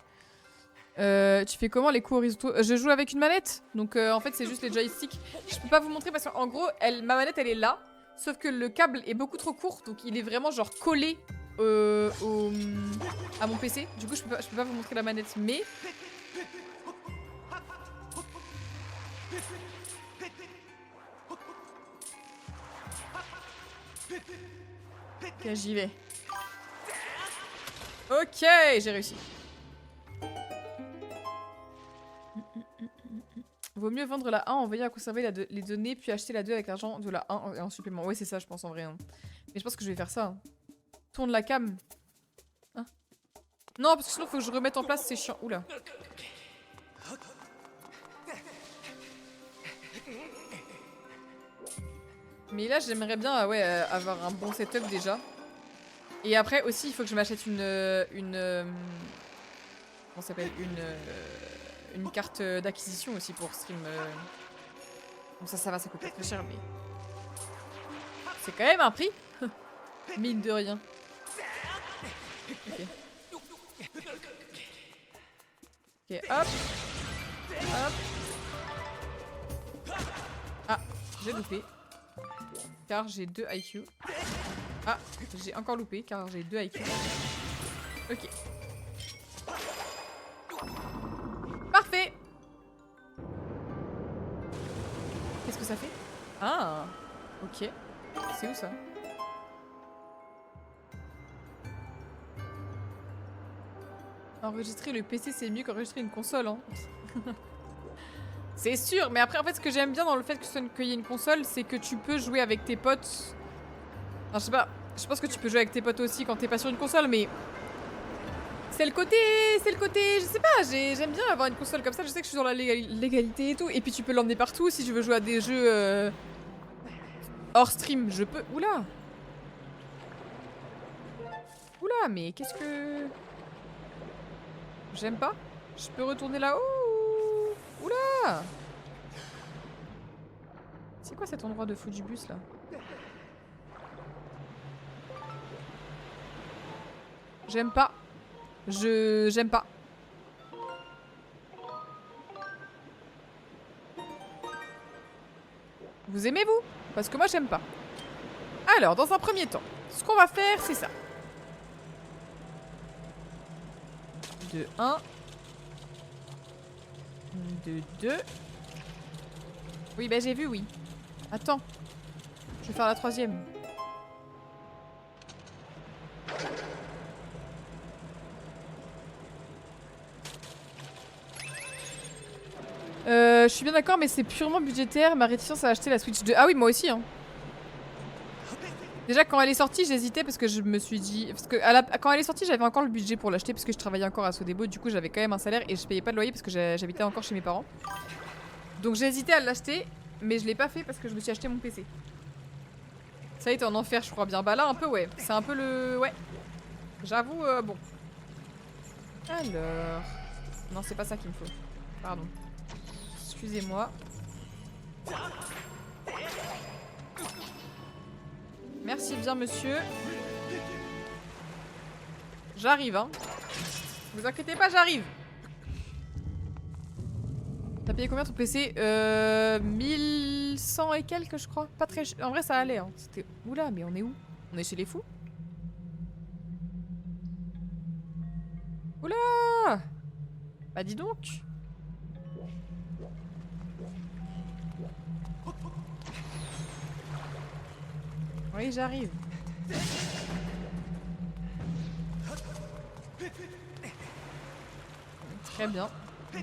Tu fais comment les coups horizontaux? Je joue avec une manette, donc en fait c'est juste les joysticks. Je peux pas vous montrer parce qu'en gros, ma manette elle est là, sauf que le câble est beaucoup trop court, donc il est vraiment genre collé à mon PC. Du coup je peux pas vous montrer la manette, mais... Ok, j'y vais. Ok, j'ai réussi. Vaut mieux vendre la 1, envoyer à conserver les données, puis acheter la 2 avec l'argent de la 1 en supplément. Ouais, c'est ça, je pense en vrai. Hein. Mais je pense que je vais faire ça. Hein. Tourne la cam. Hein? Non, parce que sinon, faut que je remette en place, c'est chiant. Oula. Mais là, j'aimerais bien ouais, avoir un bon setup déjà. Et après aussi, il faut que je m'achète une comment ça s'appelle? Une carte d'acquisition aussi pour stream. Bon, ça va, ça coûte pas très cher, mais... C'est quand même un prix. Mine de rien. Ok. Ok, hop. Hop. Ah, j'ai loupé. Car j'ai 2 IQ. Ah, j'ai encore loupé car j'ai 2 IQ. Ok. Parfait. Qu'est-ce que ça fait? Ah, ok. C'est où ça? Enregistrer le PC c'est mieux qu'enregistrer une console, hein. C'est sûr, mais après en fait ce que j'aime bien dans le fait qu'il y ait une console, c'est que tu peux jouer avec tes potes Enfin, je sais pas, je pense que tu peux jouer avec tes potes aussi quand t'es pas sur une console, mais... C'est le côté, je sais pas, j'aime bien avoir une console comme ça, je sais que je suis dans la légalité et tout, et puis tu peux l'emmener partout si je veux jouer à des jeux hors stream, je peux... Oula! Oula, mais qu'est-ce que... J'aime pas? Je peux retourner là-haut? Oula! C'est quoi cet endroit de fou du bus là? J'aime pas. J'aime pas. Vous aimez vous? Parce que moi j'aime pas. Alors, dans un premier temps, ce qu'on va faire, c'est ça. De 1. De 2. Oui, bah j'ai vu, oui. Attends. Je vais faire la troisième. Je suis bien d'accord, mais c'est purement budgétaire. Ma réticence à acheter la Switch 2. Ah oui, moi aussi, hein. Déjà, quand elle est sortie, j'hésitais parce que je me suis dit... Parce que quand elle est sortie, j'avais encore le budget pour l'acheter parce que je travaillais encore à Sodebo. Du coup, j'avais quand même un salaire et je payais pas de loyer parce que j'habitais encore chez mes parents. Donc j'ai hésité à l'acheter, mais je l'ai pas fait parce que je me suis acheté mon PC. Ça a été un enfer, je crois bien. Bah là, un peu, ouais. C'est un peu le... Ouais. J'avoue, bon. Alors... Non, c'est pas ça qu'il me faut. Pardon. Excusez-moi. Merci bien, monsieur. J'arrive, hein. Vous inquiétez pas, j'arrive. T'as payé combien ton PC 1100 et quelques, je crois. Pas très cher. En vrai, ça allait, hein. C'était... Oula, mais on est où? On est chez les fous? Oula! Bah dis donc. Oui, j'arrive. Très bien.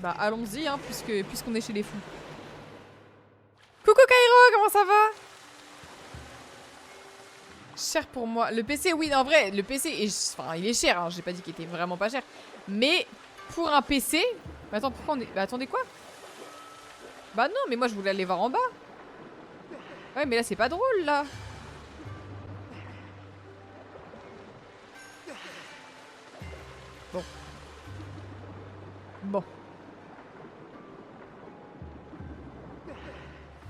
Bah allons-y, hein, puisqu'on est chez les fous. Coucou Kairo, comment ça va? Cher pour moi. Le PC, oui, en vrai, le PC, enfin, il est cher, hein, j'ai pas dit qu'il était vraiment pas cher. Mais pour un PC... Mais attends, pourquoi on est... Bah attendez, quoi? Bah non, mais moi je voulais aller voir en bas. Ouais, mais là c'est pas drôle, là. Bon. Bon.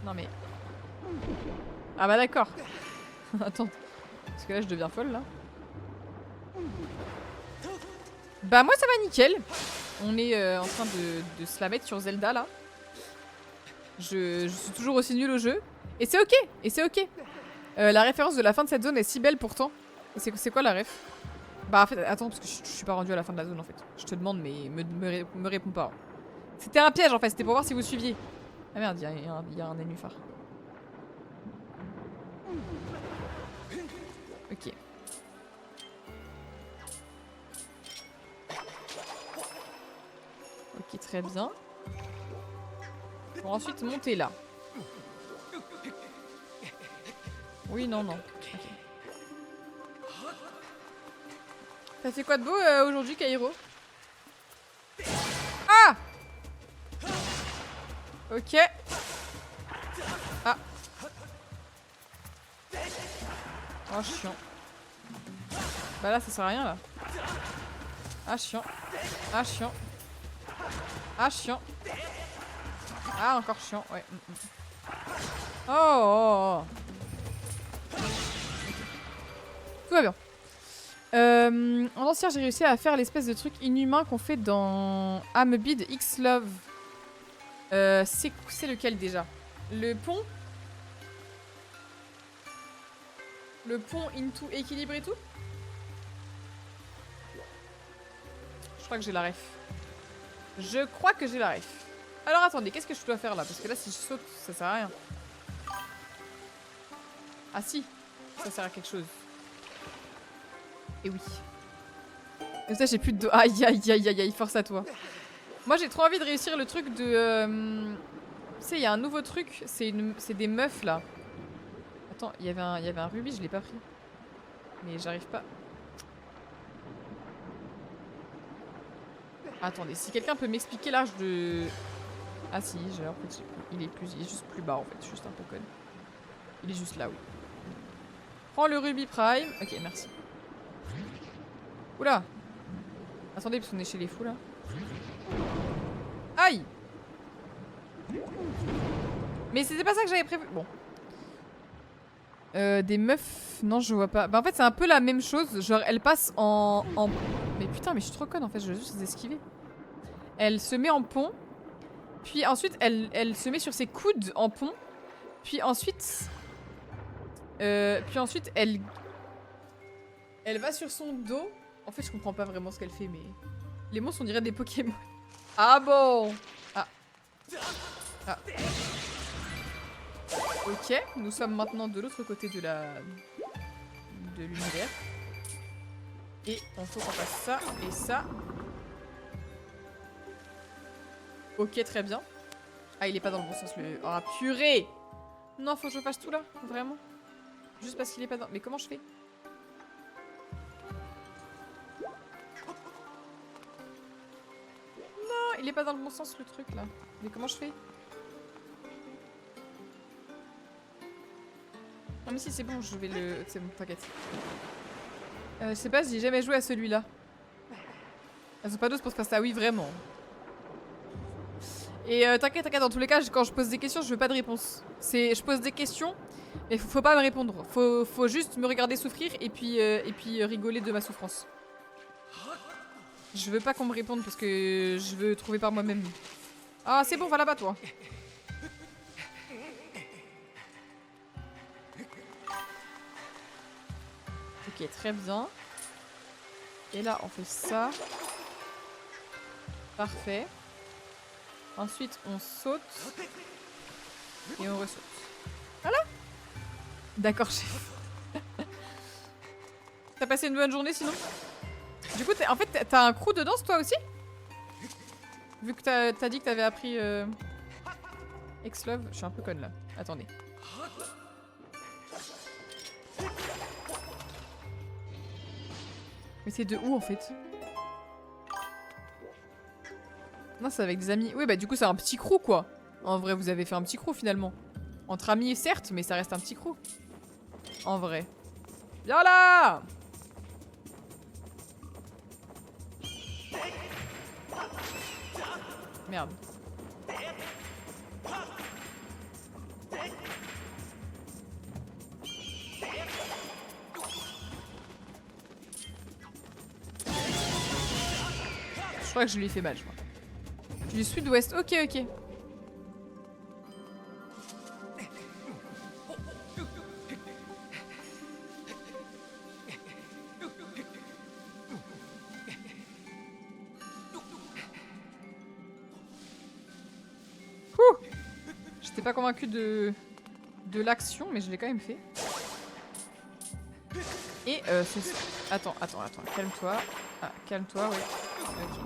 Non mais... Ah bah d'accord. Attends. Parce que là je deviens folle là. Bah moi ça va nickel. On est en train de se la mettre sur Zelda là. Je suis toujours aussi nulle au jeu. Et c'est ok. Et c'est ok. La référence de la fin de cette zone est si belle pourtant. C'est quoi la ref? Bah en fait, attends, parce que je suis pas rendue à la fin de la zone en fait. Je te demande mais me réponds pas. C'était un piège en fait, c'était pour voir si vous suiviez. Ah merde, il y a un ennemi phare. Ok. Ok, très bien. Pour ensuite monter là. Oui, non, non. Okay. T'as fait quoi de beau aujourd'hui, Kairo? Ah! Ok. Ah. Oh, chiant. Bah là, ça sert à rien, là. Ah, chiant. Ah, chiant. Ah, chiant. Ah, encore chiant, ouais. Oh, oh, oh. Tout va bien. En ancien, j'ai réussi à faire l'espèce de truc inhumain qu'on fait dans Amebid X Love. C'est lequel déjà? Le pont? Le pont into équilibre et tout? Je crois que j'ai la ref. Je crois que j'ai la ref. Alors attendez, qu'est-ce que je dois faire là? Parce que là, si je saute, ça sert à rien. Ah si, ça sert à quelque chose. Et oui. Comme ça, j'ai plus de... Aïe, aïe, aïe, aïe, aïe, force à toi. Moi, j'ai trop envie de réussir le truc de... Tu sais, il y a un nouveau truc. C'est des meufs, là. Attends, il y avait un rubis, je l'ai pas pris. Mais j'arrive pas. Attendez, si quelqu'un peut m'expliquer l'âge de... Ah si, j'ai en fait, il est juste plus bas en fait, juste un peu conne. Il est juste là, oui. Prends le Ruby Prime. Ok, merci. Oula. Attendez, parce qu'on est chez les fous là. Aïe. Mais c'était pas ça que j'avais prévu. Bon. Des meufs... Non, je vois pas. Bah en fait, c'est un peu la même chose. Genre, elle passe en... Mais putain, mais je suis trop conne en fait, je veux juste les esquiver. Elle se met en pont. Puis ensuite, elle se met sur ses coudes en pont. Puis ensuite... elle va sur son dos. En fait, je comprends pas vraiment ce qu'elle fait, mais... Les monstres, on dirait des Pokémon. Ah bon. Ah. Ah. Ok, nous sommes maintenant de l'autre côté de l'univers. Et on faut qu'on fasse ça et ça. Ok, très bien. Ah, il est pas dans le bon sens, le... Ah, purée. Non, faut que je fasse tout là, vraiment. Juste parce qu'il est pas dans... Mais comment je fais? Non, il est pas dans le bon sens, le truc, là. Mais comment je fais? Non mais si, c'est bon, je vais le... C'est bon, t'inquiète. Je sais pas, j'ai jamais joué à celui-là. Elles ont pas d'os pour faire ça, oui, vraiment. Et t'inquiète, dans tous les cas, quand je pose des questions, je veux pas de réponse. Je pose des questions, mais faut pas me répondre. Faut juste me regarder souffrir et puis rigoler de ma souffrance. Je veux pas qu'on me réponde parce que je veux trouver par moi-même. Ah, c'est bon, va là-bas, toi. Ok, très bien. Et là, on fait ça. Parfait. Ensuite, on saute. Et on ressaute. Voilà. D'accord, chef. T'as passé une bonne journée, sinon? Du coup, en fait, t'as un crew de danse, toi aussi? Vu que t'as dit que t'avais appris... Ex-Love. Je suis un peu conne, là. Attendez. Mais c'est de où, en fait? Non, c'est avec des amis. Oui, bah du coup, c'est un petit crew, quoi. En vrai, vous avez fait un petit crew, finalement. Entre amis, certes, mais ça reste un petit crew. En vrai. Viens là! Merde. Je crois que je lui ai fait mal, je crois. Du sud-ouest. Ok, ok. J'étais pas convaincue de l'action, mais je l'ai quand même fait. Et c'est... Attends, calme-toi. Ah, calme-toi, oui. Ok.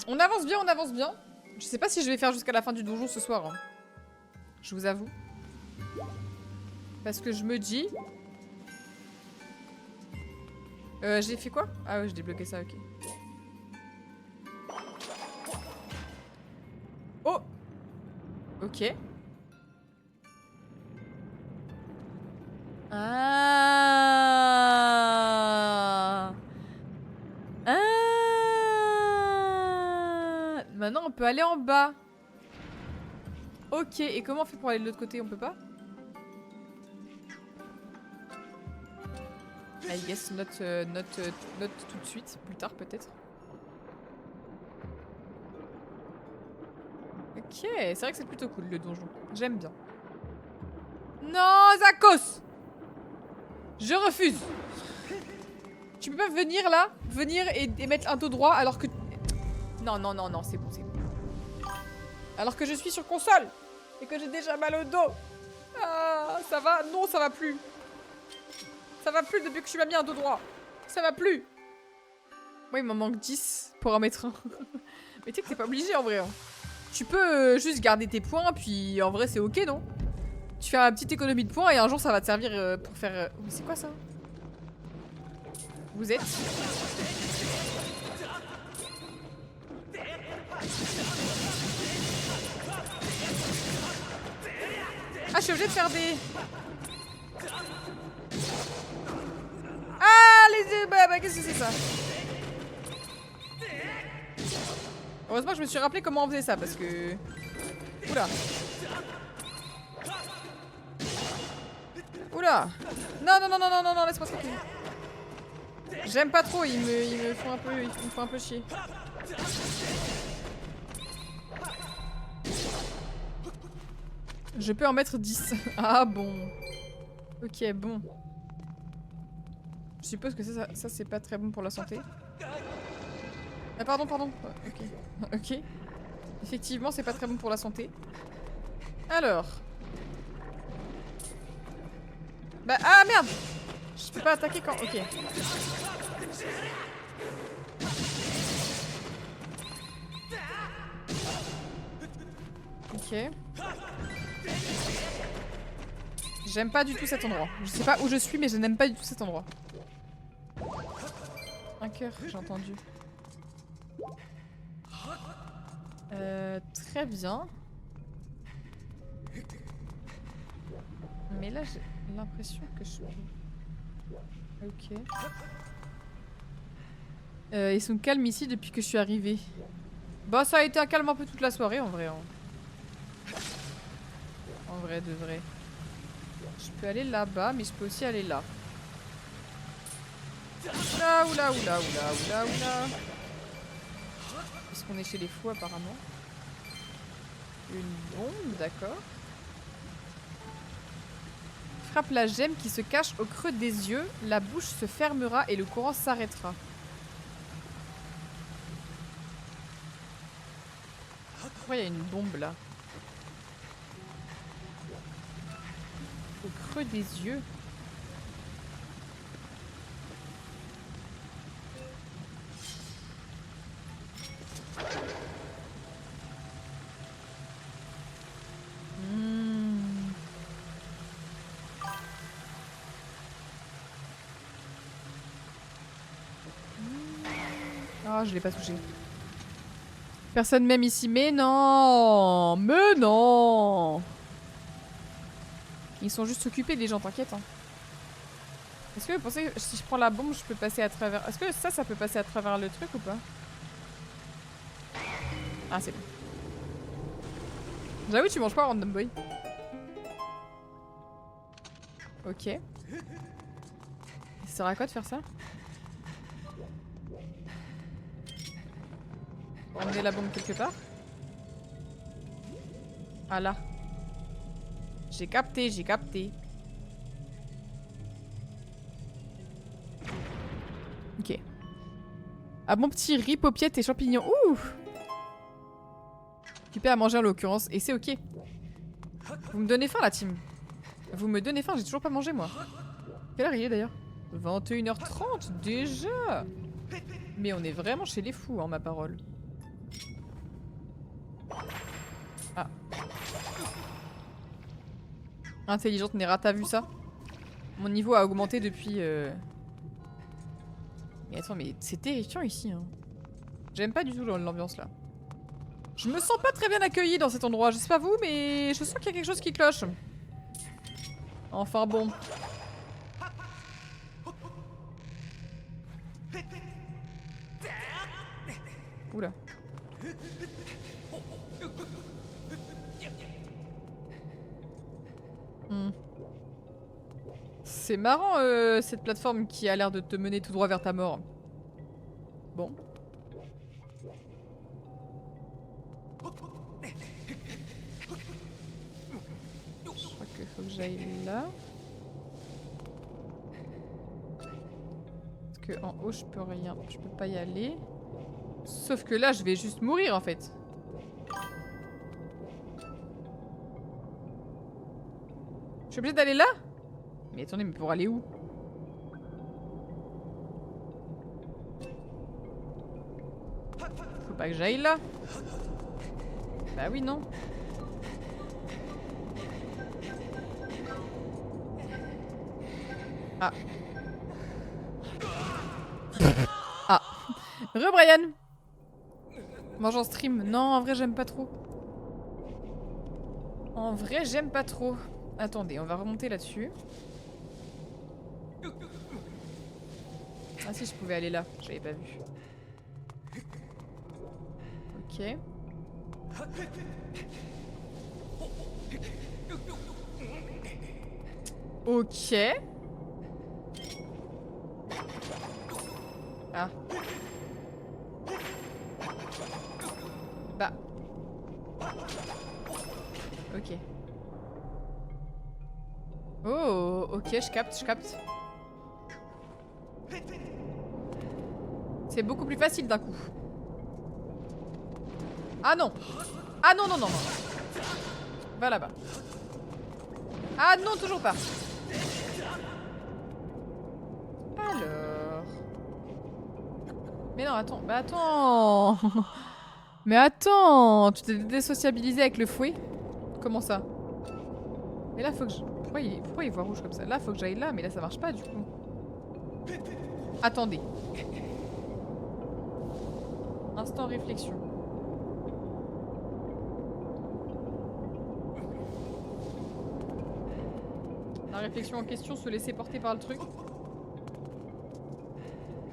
On avance bien, on avance bien. Je sais pas si je vais faire jusqu'à la fin du donjon ce soir. Hein. Je vous avoue. Parce que je me dis... j'ai fait quoi? Ah ouais, j'ai débloqué ça, ok. Oh! Ok. Ah! Ah! Maintenant, on peut aller en bas. Ok, et comment on fait pour aller de l'autre côté? On peut pas? I guess not tout de suite, plus tard peut-être. Ok, c'est vrai que c'est plutôt cool le donjon. J'aime bien. Non, Zakos! Je refuse! Tu peux pas venir là? Venir et mettre un dos droit alors que... Non, non, non, non, c'est bon, c'est bon. Alors que je suis sur console! Et que j'ai déjà mal au dos! Ah, ça va? Non, ça va plus! Ça va plus depuis que tu m'as mis un dos droit! Ça va plus! Moi, il m'en manque 10 pour en mettre un. Mais tu sais que t'es pas obligé en vrai. Hein. Tu peux juste garder tes points, puis en vrai, c'est ok, non? Tu fais une petite économie de points et un jour ça va te servir pour faire... Mais c'est quoi ça? Vous êtes... Ah, je suis obligée de faire des... Ah, les deux... Bah qu'est-ce que c'est ça? Heureusement que je me suis rappelé comment on faisait ça, parce que... Oula. Oula. Non, non, non, non, non, non, non, laisse-moi tranquille. J'aime pas trop, ils me font un peu chier. Je peux en mettre 10. Ah bon. Ok, bon. Je suppose que ça c'est pas très bon pour la santé. Ah pardon, pardon. Ok. Ok. Effectivement, c'est pas très bon pour la santé. Alors. Bah, ah merde! Je peux pas attaquer quand... Ok. Ok. J'aime pas du tout cet endroit. Je sais pas où je suis, mais je n'aime pas du tout cet endroit. Un cœur, j'ai entendu. Très bien. Mais là, j'ai l'impression que je suis... Ok. Ils sont calmes ici depuis que je suis arrivée. Bah, ça a été un calme un peu toute la soirée, en vrai. Hein. En vrai, de vrai. Je peux aller là-bas, mais je peux aussi aller là. Oula, oula, oula, oula, oula, oula. Est-ce qu'on est chez les fous, apparemment? Une bombe, d'accord. Frappe la gemme qui se cache au creux des yeux, la bouche se fermera et le courant s'arrêtera. Pourquoi il y a une bombe là? Au creux des yeux. Ah, je l'ai pas touché. Personne même ici. Mais non! Mais non! Ils sont juste occupés, les gens, t'inquiète. Hein. Est-ce que vous pensez que si je prends la bombe, je peux passer à travers... Est-ce que ça peut passer à travers le truc ou pas? Ah, c'est bon. J'avoue, tu manges pas, Random Boy. Ok. Ça sert à quoi de faire ça? Pour emmener la bombe quelque part? Ah là. J'ai capté, j'ai capté. Ok. Ah bon petit riz, paupiètes et champignons. Ouh! Occupé à manger en l'occurrence. Et c'est ok. Vous me donnez faim la team. Vous me donnez faim, j'ai toujours pas mangé moi. Quelle heure il est d'ailleurs? 21h30 déjà. Mais on est vraiment chez les fous, hein, ma parole. Ah. Intelligente Nera, t'as vu ça? Mon niveau a augmenté depuis... Mais attends, mais c'est terrifiant ici. Hein. J'aime pas du tout l'ambiance là. Je me sens pas très bien accueillie dans cet endroit. Je sais pas vous, mais je sens qu'il y a quelque chose qui cloche. Enfin bon. Oula. C'est marrant cette plateforme qui a l'air de te mener tout droit vers ta mort. Bon. Je crois qu'il faut que j'aille là. Parce que en haut je peux rien, je peux pas y aller. Sauf que là je vais juste mourir en fait. Je suis obligée d'aller là? Mais attendez, mais pour aller où? Faut pas que j'aille là? Bah oui, non. Ah. Ah. Re-Brian. Mange en stream. Non, en vrai, j'aime pas trop. En vrai, j'aime pas trop. Attendez, on va remonter là-dessus. Ah si, je pouvais aller là. J'avais pas vu. Ok. Ok. Ah. Bah. Ok. Oh, ok, je capte, je capte. C'est beaucoup plus facile d'un coup. Ah non. Ah non, non, non, non. Va là-bas. Ah non, toujours pas. Alors. Mais non, attends. Mais attends. Mais attends. Tu t'es désociabilisé avec le fouet? Comment ça? Mais là, faut que je... Pourquoi il voit rouge comme ça? Là, faut que j'aille là, mais là, ça marche pas, du coup. Attendez. Instant réflexion. La réflexion en question, se laisser porter par le truc.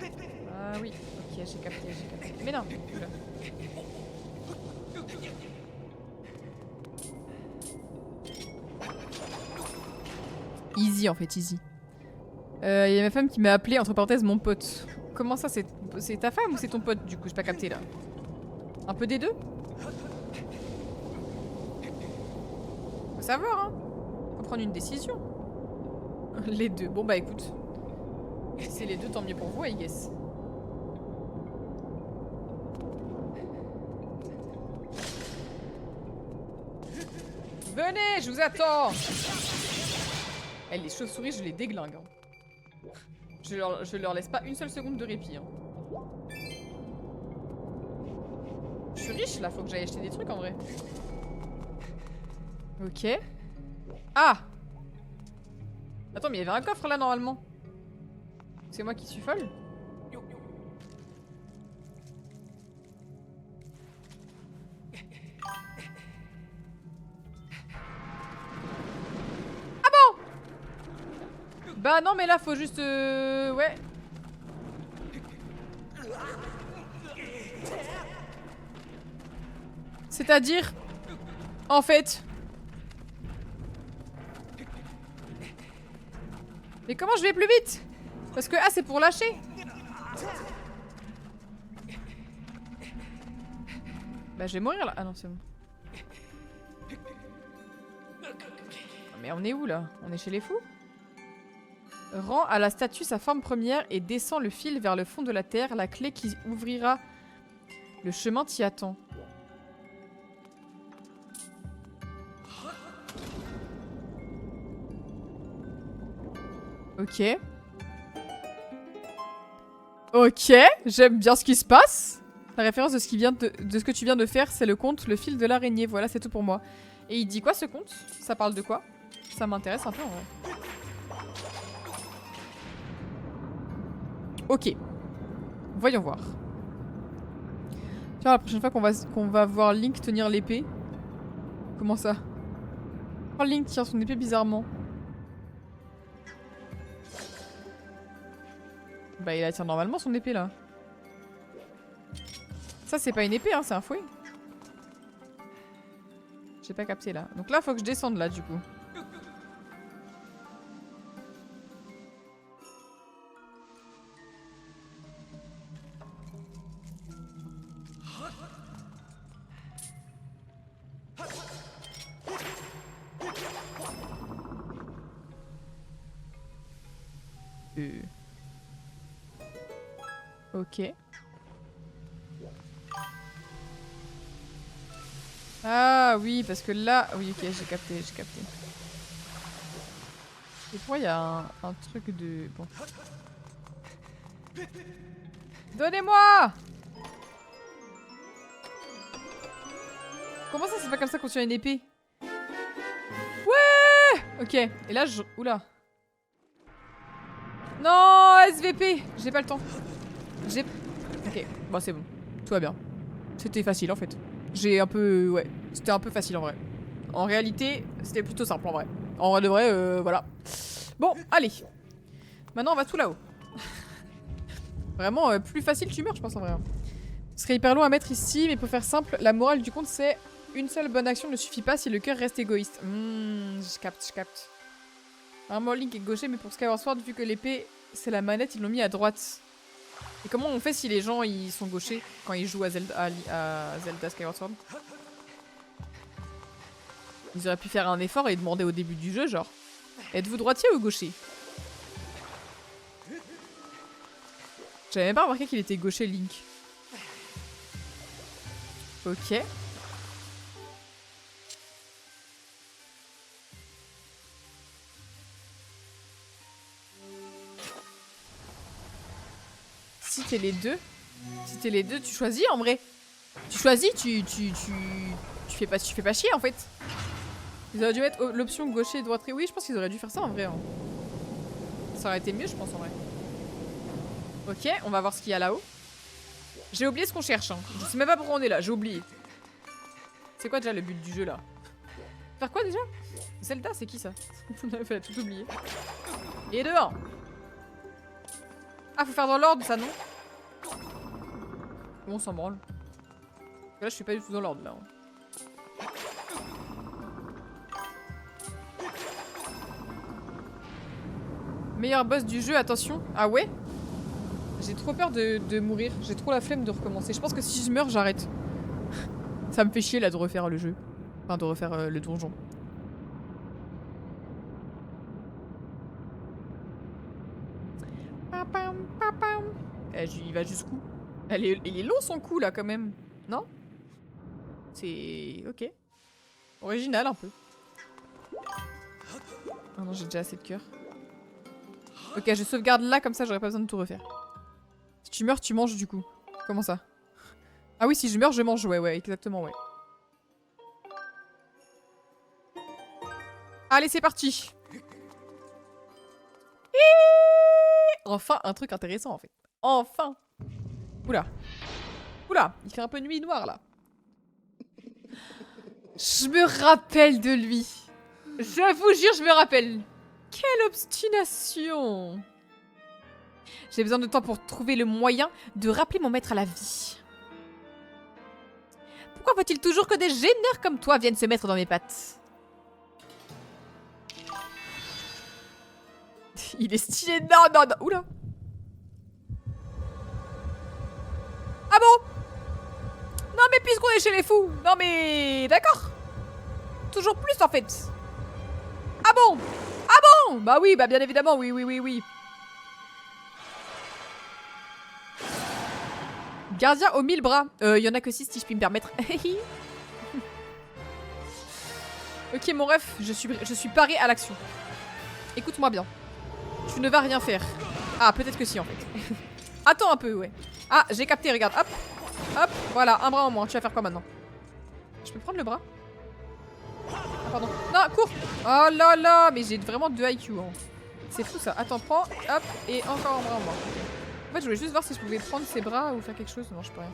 Ah oui, ok, j'ai capté, j'ai capté. Mais non, oula. Easy en fait, easy. Il y a ma femme qui m'a appelé, entre parenthèses, mon pote. Comment ça, c'est ta femme ou c'est ton pote du coup? J'ai pas capté là. Un peu des deux? Faut savoir, hein. Faut prendre une décision. Les deux. Bon bah écoute. Si c'est les deux, tant mieux pour vous, I guess. Venez, je vous attends. Eh, les chauves-souris, je les déglingue. Hein. Je leur laisse pas une seule seconde de répit. Hein. Je suis riche là, faut que j'aille acheter des trucs en vrai. Ok. Ah! Attends, mais il y avait un coffre là normalement. C'est moi qui suis folle? Ah bon? Bah non, mais là faut juste... Ouais. C'est-à-dire... En fait... Mais comment je vais plus vite? Parce que... Ah, c'est pour lâcher. Bah je vais mourir là. Ah non, c'est bon. Mais on est où là? On est chez les fous? Rends à la statue sa forme première et descends le fil vers le fond de la terre. La clé qui ouvrira le chemin t'y attend. Ok. Ok, j'aime bien ce qui se passe. La référence de ce que tu viens de faire, c'est le conte Le fil de l'araignée. Voilà, c'est tout pour moi. Et il dit quoi ce conte? Ça parle de quoi? Ça m'intéresse un peu en vrai. Ok. Voyons voir. Tiens, la prochaine fois qu'on va voir Link tenir l'épée. Comment ça? Oh, Link tient son épée bizarrement. Bah il la tient normalement son épée là. Ça c'est pas une épée hein, c'est un fouet. J'ai pas capté là. Donc là faut que je descende là du coup. Ok. Ah oui, parce que là... Oui, ok, j'ai capté, j'ai capté. Et pourquoi il y a un truc de... Bon. Donnez-moi! Comment ça, c'est pas comme ça qu'on tient une épée? Ouais! Ok, et là, je... Oula. Non, SVP. J'ai pas le temps. J'ai... Ok, bon c'est bon. Tout va bien. C'était facile en fait. J'ai un peu... Ouais, c'était un peu facile en vrai. En réalité, c'était plutôt simple en vrai. En vrai de vrai, voilà. Bon, allez. Maintenant on va tout là-haut. Vraiment, plus facile tu meurs je pense en vrai. Ce serait hyper long à mettre ici, mais pour faire simple, la morale du conte c'est... Une seule bonne action ne suffit pas si le cœur reste égoïste. Je capte, je capte. Vraiment, Link est gaucher, mais pour Skyward Sword, vu que l'épée, c'est la manette, ils l'ont mis à droite. Et comment on fait si les gens, ils sont gauchers quand ils jouent à Zelda, Zelda Skyward Sword? Ils auraient pu faire un effort et demander au début du jeu, genre, êtes-vous droitier ou gaucher? J'avais même pas remarqué qu'il était gaucher, Link. Ok. Si t'es les deux, tu choisis en vrai. Tu choisis, tu fais pas chier en fait. Ils auraient dû mettre l'option gaucher et droite. Oui, je pense qu'ils auraient dû faire ça en vrai. Hein. Ça aurait été mieux, je pense en vrai. Ok, on va voir ce qu'il y a là-haut. J'ai oublié ce qu'on cherche. Hein. Je sais même pas pourquoi on est là, j'ai oublié. C'est quoi déjà le but du jeu là? Faire quoi déjà? Zelda, c'est qui ça? On avait tout oublié. Et dehors. Ah, faut faire dans l'ordre ça, non? Bon, on s'en branle. Là, je suis pas du tout dans l'ordre là. Meilleur boss du jeu, attention. Ah ouais? J'ai trop peur de mourir. J'ai trop la flemme de recommencer. Je pense que si je meurs, j'arrête. Ça me fait chier là de refaire le jeu. Enfin, de refaire le donjon. Il va jusqu'où? Il est long son coup là quand même. Non? C'est... Ok. Original un peu. Oh non, j'ai déjà assez de cœur. Ok, je sauvegarde là, comme ça j'aurais pas besoin de tout refaire. Si tu meurs, tu manges du coup. Comment ça? Ah oui, si je meurs, je mange. Ouais, exactement, ouais. Allez, c'est parti. Enfin, un truc intéressant en fait. Enfin. Oula. Oula, il fait un peu nuit noire là. Je me rappelle de lui. Je vous jure, je me rappelle. Quelle obstination. J'ai besoin de temps pour trouver le moyen de rappeler mon maître à la vie. Pourquoi faut-il toujours que des génères comme toi viennent se mettre dans mes pattes? Il est stylé. Non. Oula. Ah bon? Non mais puisqu'on est chez les fous. Non mais... D'accord. Toujours plus en fait. Ah bon? Ah bon? Bah oui, bah bien évidemment, oui. Gardien aux 1000 bras. Y en a que 6 si je puis me permettre. Ok mon ref, je suis paré à l'action. Écoute-moi bien. Tu ne vas rien faire. Ah, peut-être que si en fait. Attends un peu, ouais. Ah, j'ai capté, regarde. Hop. Hop, voilà, un bras en moins. Tu vas faire quoi maintenant? Je peux prendre le bras? Ah, pardon. Non, cours. Oh là là, mais j'ai vraiment 2 IQ. Hein. C'est fou ça. Attends, prends. Hop, et encore un bras en moins. En fait, je voulais juste voir si je pouvais prendre ses bras ou faire quelque chose. Non, je peux rien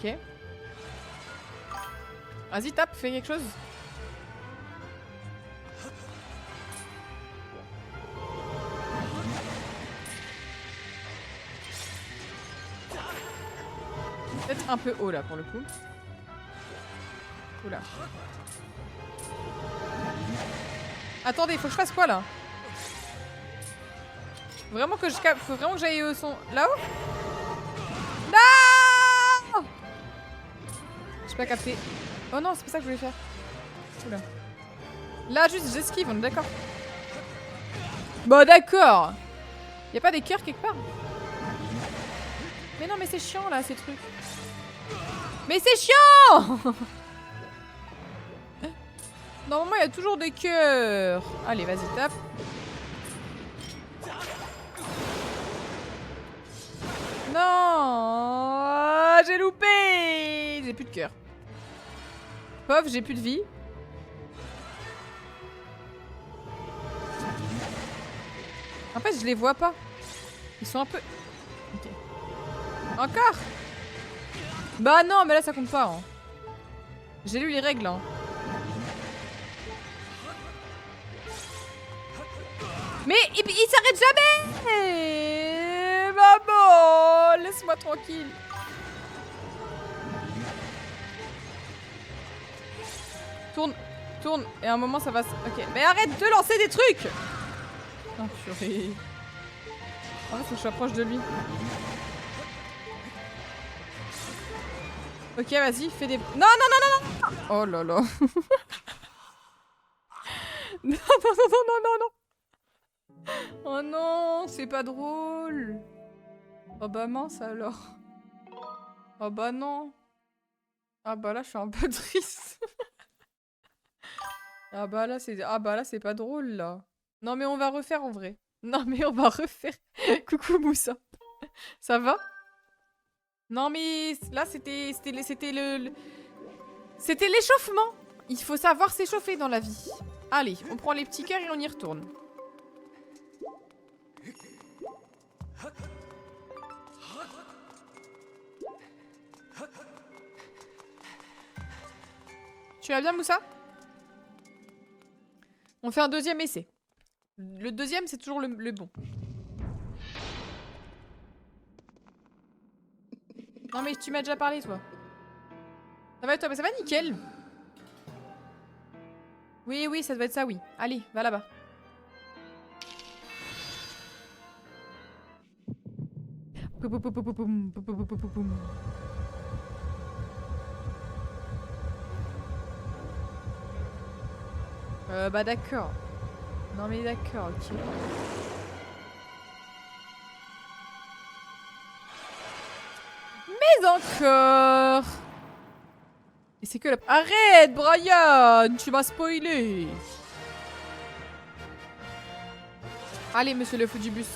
faire. Ok. Vas-y, tape, fais quelque chose. Peut-être un peu haut là pour le coup. Oula. Attendez, faut que je fasse quoi là? Vraiment que je capte. Faut vraiment que j'aille au son. Là-haut? Non! J'ai pas capté. Oh non, c'est pas ça que je voulais faire. Oula. Là, juste j'esquive, on est d'accord. Bon, d'accord. Y'a pas des cœurs quelque part? Mais non, mais c'est chiant là, ces trucs. Mais c'est chiant! Normalement, il y a toujours des cœurs. Allez, vas-y, tape. Non, j'ai loupé. J'ai plus de cœur. Pauvre, j'ai plus de vie. En fait, je les vois pas. Ils sont un peu... Ok. Encore? Bah non, mais là, ça compte pas. Hein. J'ai lu les règles. Hein. Mais il s'arrête jamais. Maman, laisse-moi tranquille. Tourne, tourne. Et à un moment, ça va... Ok. Mais arrête de lancer des trucs. Oh, purée. En fait, faut que je m'approche de lui. Ok, vas-y, fais des... Non, non, non, non, non. Oh là là. Non, non, non, non, non, non. Oh non, c'est pas drôle. Oh bah mince alors. Oh bah non. Ah bah là, je suis un peu triste. Ah bah là, c'est pas drôle, là. Non, mais on va refaire en vrai. Non, mais on va refaire. Coucou Moussa. Ça va? Non, mais là, c'était l'échauffement. Il faut savoir s'échauffer dans la vie. Allez, on prend les petits cœurs et on y retourne. Tu vas bien, Moussa? On fait un deuxième essai. Le deuxième, c'est toujours le bon. Non mais tu m'as déjà parlé, toi. Ça va toi? Ça va nickel. Oui, oui, ça doit être ça, oui. Allez, va là-bas. Bah d'accord. Non mais d'accord, ok. Mais encore. Et c'est que la... Arrête, Brian, tu m'as spoilé. Allez, monsieur le fou du bus.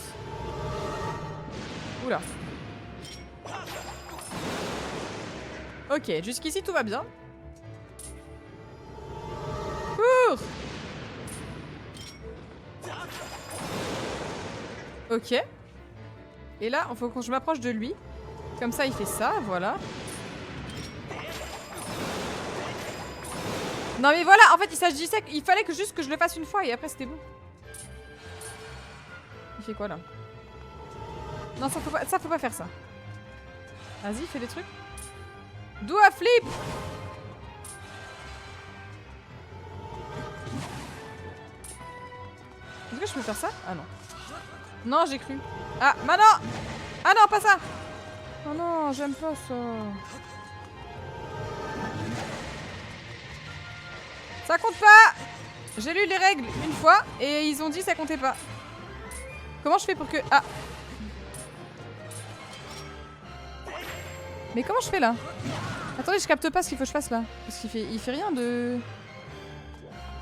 Oula. Ok, jusqu'ici tout va bien. Cours. Ok. Et là, il faut que je m'approche de lui. Comme ça, il fait ça, voilà. Non mais voilà, en fait, il s'agissait qu'il fallait que juste que je le fasse une fois et après c'était bon. Il fait quoi là? Non, ça faut pas faire ça. Vas-y, fais des trucs. Do a flip. Est-ce que je peux faire ça? Ah non. Non, j'ai cru. Ah, bah non. Ah non, pas ça. Oh non, j'aime pas ça. Ça compte pas. J'ai lu les règles une fois et ils ont dit ça comptait pas. Comment je fais pour que... Ah. Mais comment je fais là? Attendez, je capte pas ce qu'il faut que je fasse là. Parce qu'il fait rien de...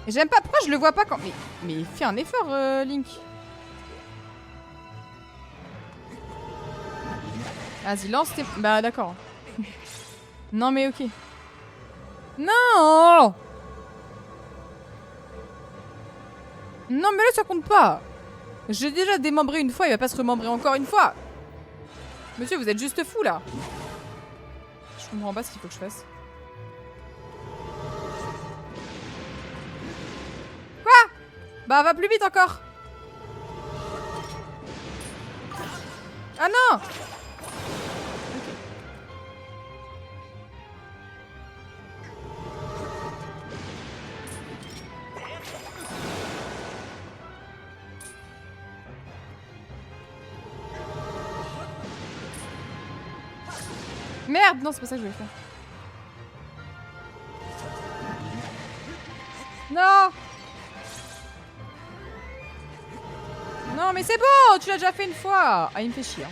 Et j'aime pas... Pourquoi je le vois pas quand... Mais fais un effort, Link. Vas-y, lance tes... Bah d'accord. Non mais ok. Non. Non mais là ça compte pas. J'ai déjà démembré une fois, il va pas se remembrer encore une fois. Monsieur, vous êtes juste fou là. Je comprends pas ce qu'il faut que je fasse. Quoi? Bah va plus vite encore. Ah non. Merde, non, c'est pas ça que je voulais faire. Non. Non, mais c'est bon, tu l'as déjà fait une fois. Ah, il me fait chier. Hein.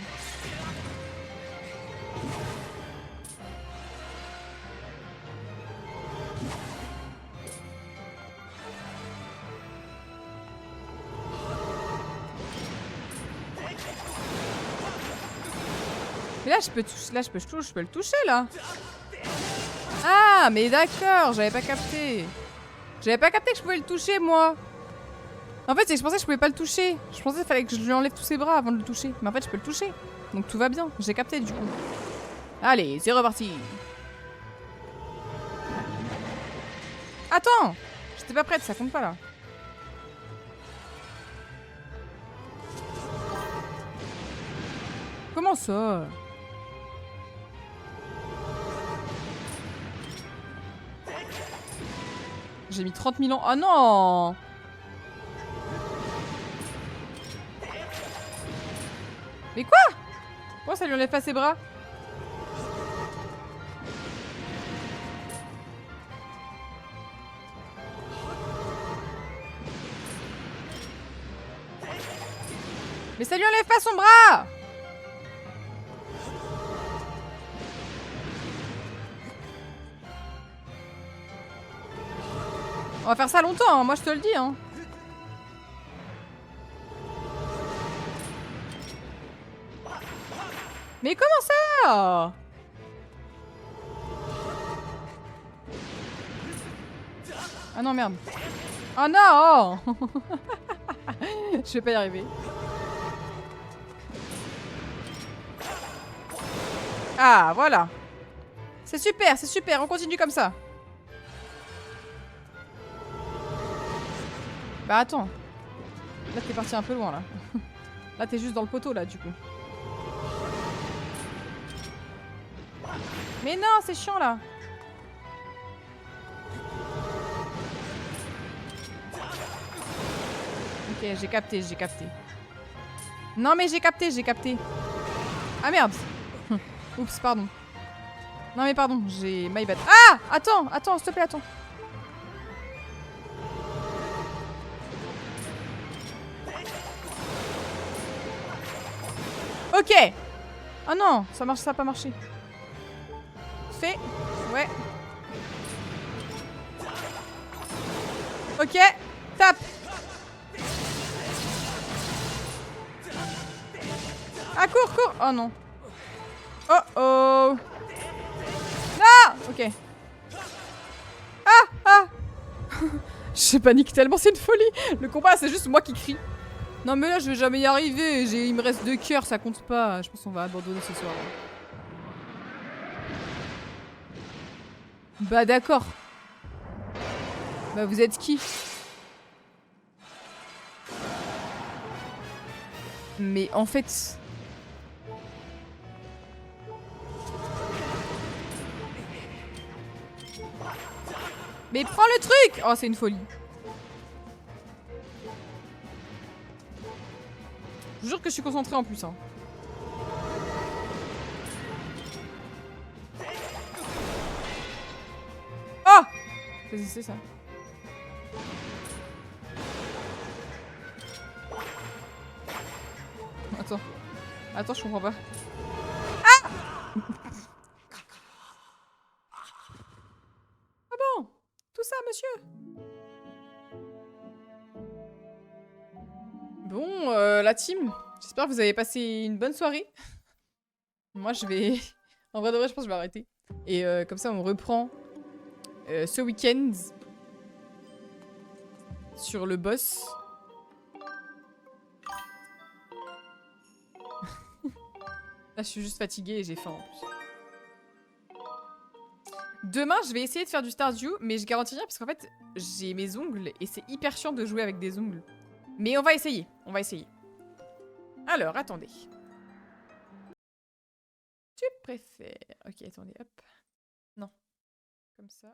Mais là, je peux le toucher, là. Ah, mais d'accord, j'avais pas capté. J'avais pas capté que je pouvais le toucher, moi. En fait, c'est que je pensais que je pouvais pas le toucher. Je pensais qu'il fallait que je lui enlève tous ses bras avant de le toucher. Mais en fait, je peux le toucher. Donc tout va bien. J'ai capté du coup. Allez, c'est reparti. Attends! J'étais pas prête, ça compte pas là. Comment ça? J'ai mis 30 000 ans. Oh non! Mais quoi? Pourquoi ça lui enlève pas ses bras? Mais ça lui enlève pas son bras! On va faire ça longtemps, hein, moi je te le dis. Hein. Mais comment ça? Ah non, merde. Oh non! Je vais pas y arriver. Ah, voilà. C'est super, on continue comme ça. Bah attends. Là t'es parti un peu loin là. Là t'es juste dans le poteau là du coup. Mais non, c'est chiant là. Ok, j'ai capté. Non mais j'ai capté. Ah merde. Oups, pardon. Non mais pardon, j'ai my bad. Ah! Attends, s'il te plaît, attends. Ok. Oh non, ça a pas marché. Fait. Ouais. Ok, tape. Ah, cours. Oh non. Oh. Ah! Ok. Ah! Je panique tellement, c'est une folie. Le combat, c'est juste moi qui crie. Non mais là, je vais jamais y arriver. Il me reste 2 cœurs, ça compte pas. Je pense qu'on va abandonner ce soir. Bah d'accord. Bah vous êtes qui? Mais en fait... Mais prends le truc! Oh, c'est une folie. Je vous jure que je suis concentrée en plus. Hein. Oh! C'est ça. Attends, je comprends pas. Ah! Ah bon? Tout ça, monsieur? Bon, la team, j'espère que vous avez passé une bonne soirée. Moi, je vais... En vrai de vrai, je pense que je vais arrêter. Et comme ça, on reprend ce week-end sur le boss. Là, je suis juste fatiguée et j'ai faim en plus. Demain, je vais essayer de faire du Stardew, mais je garantis rien parce qu'en fait, j'ai mes ongles et c'est hyper chiant de jouer avec des ongles. Mais on va essayer, Alors, attendez. Tu préfères... Ok, attendez, hop. Non, comme ça.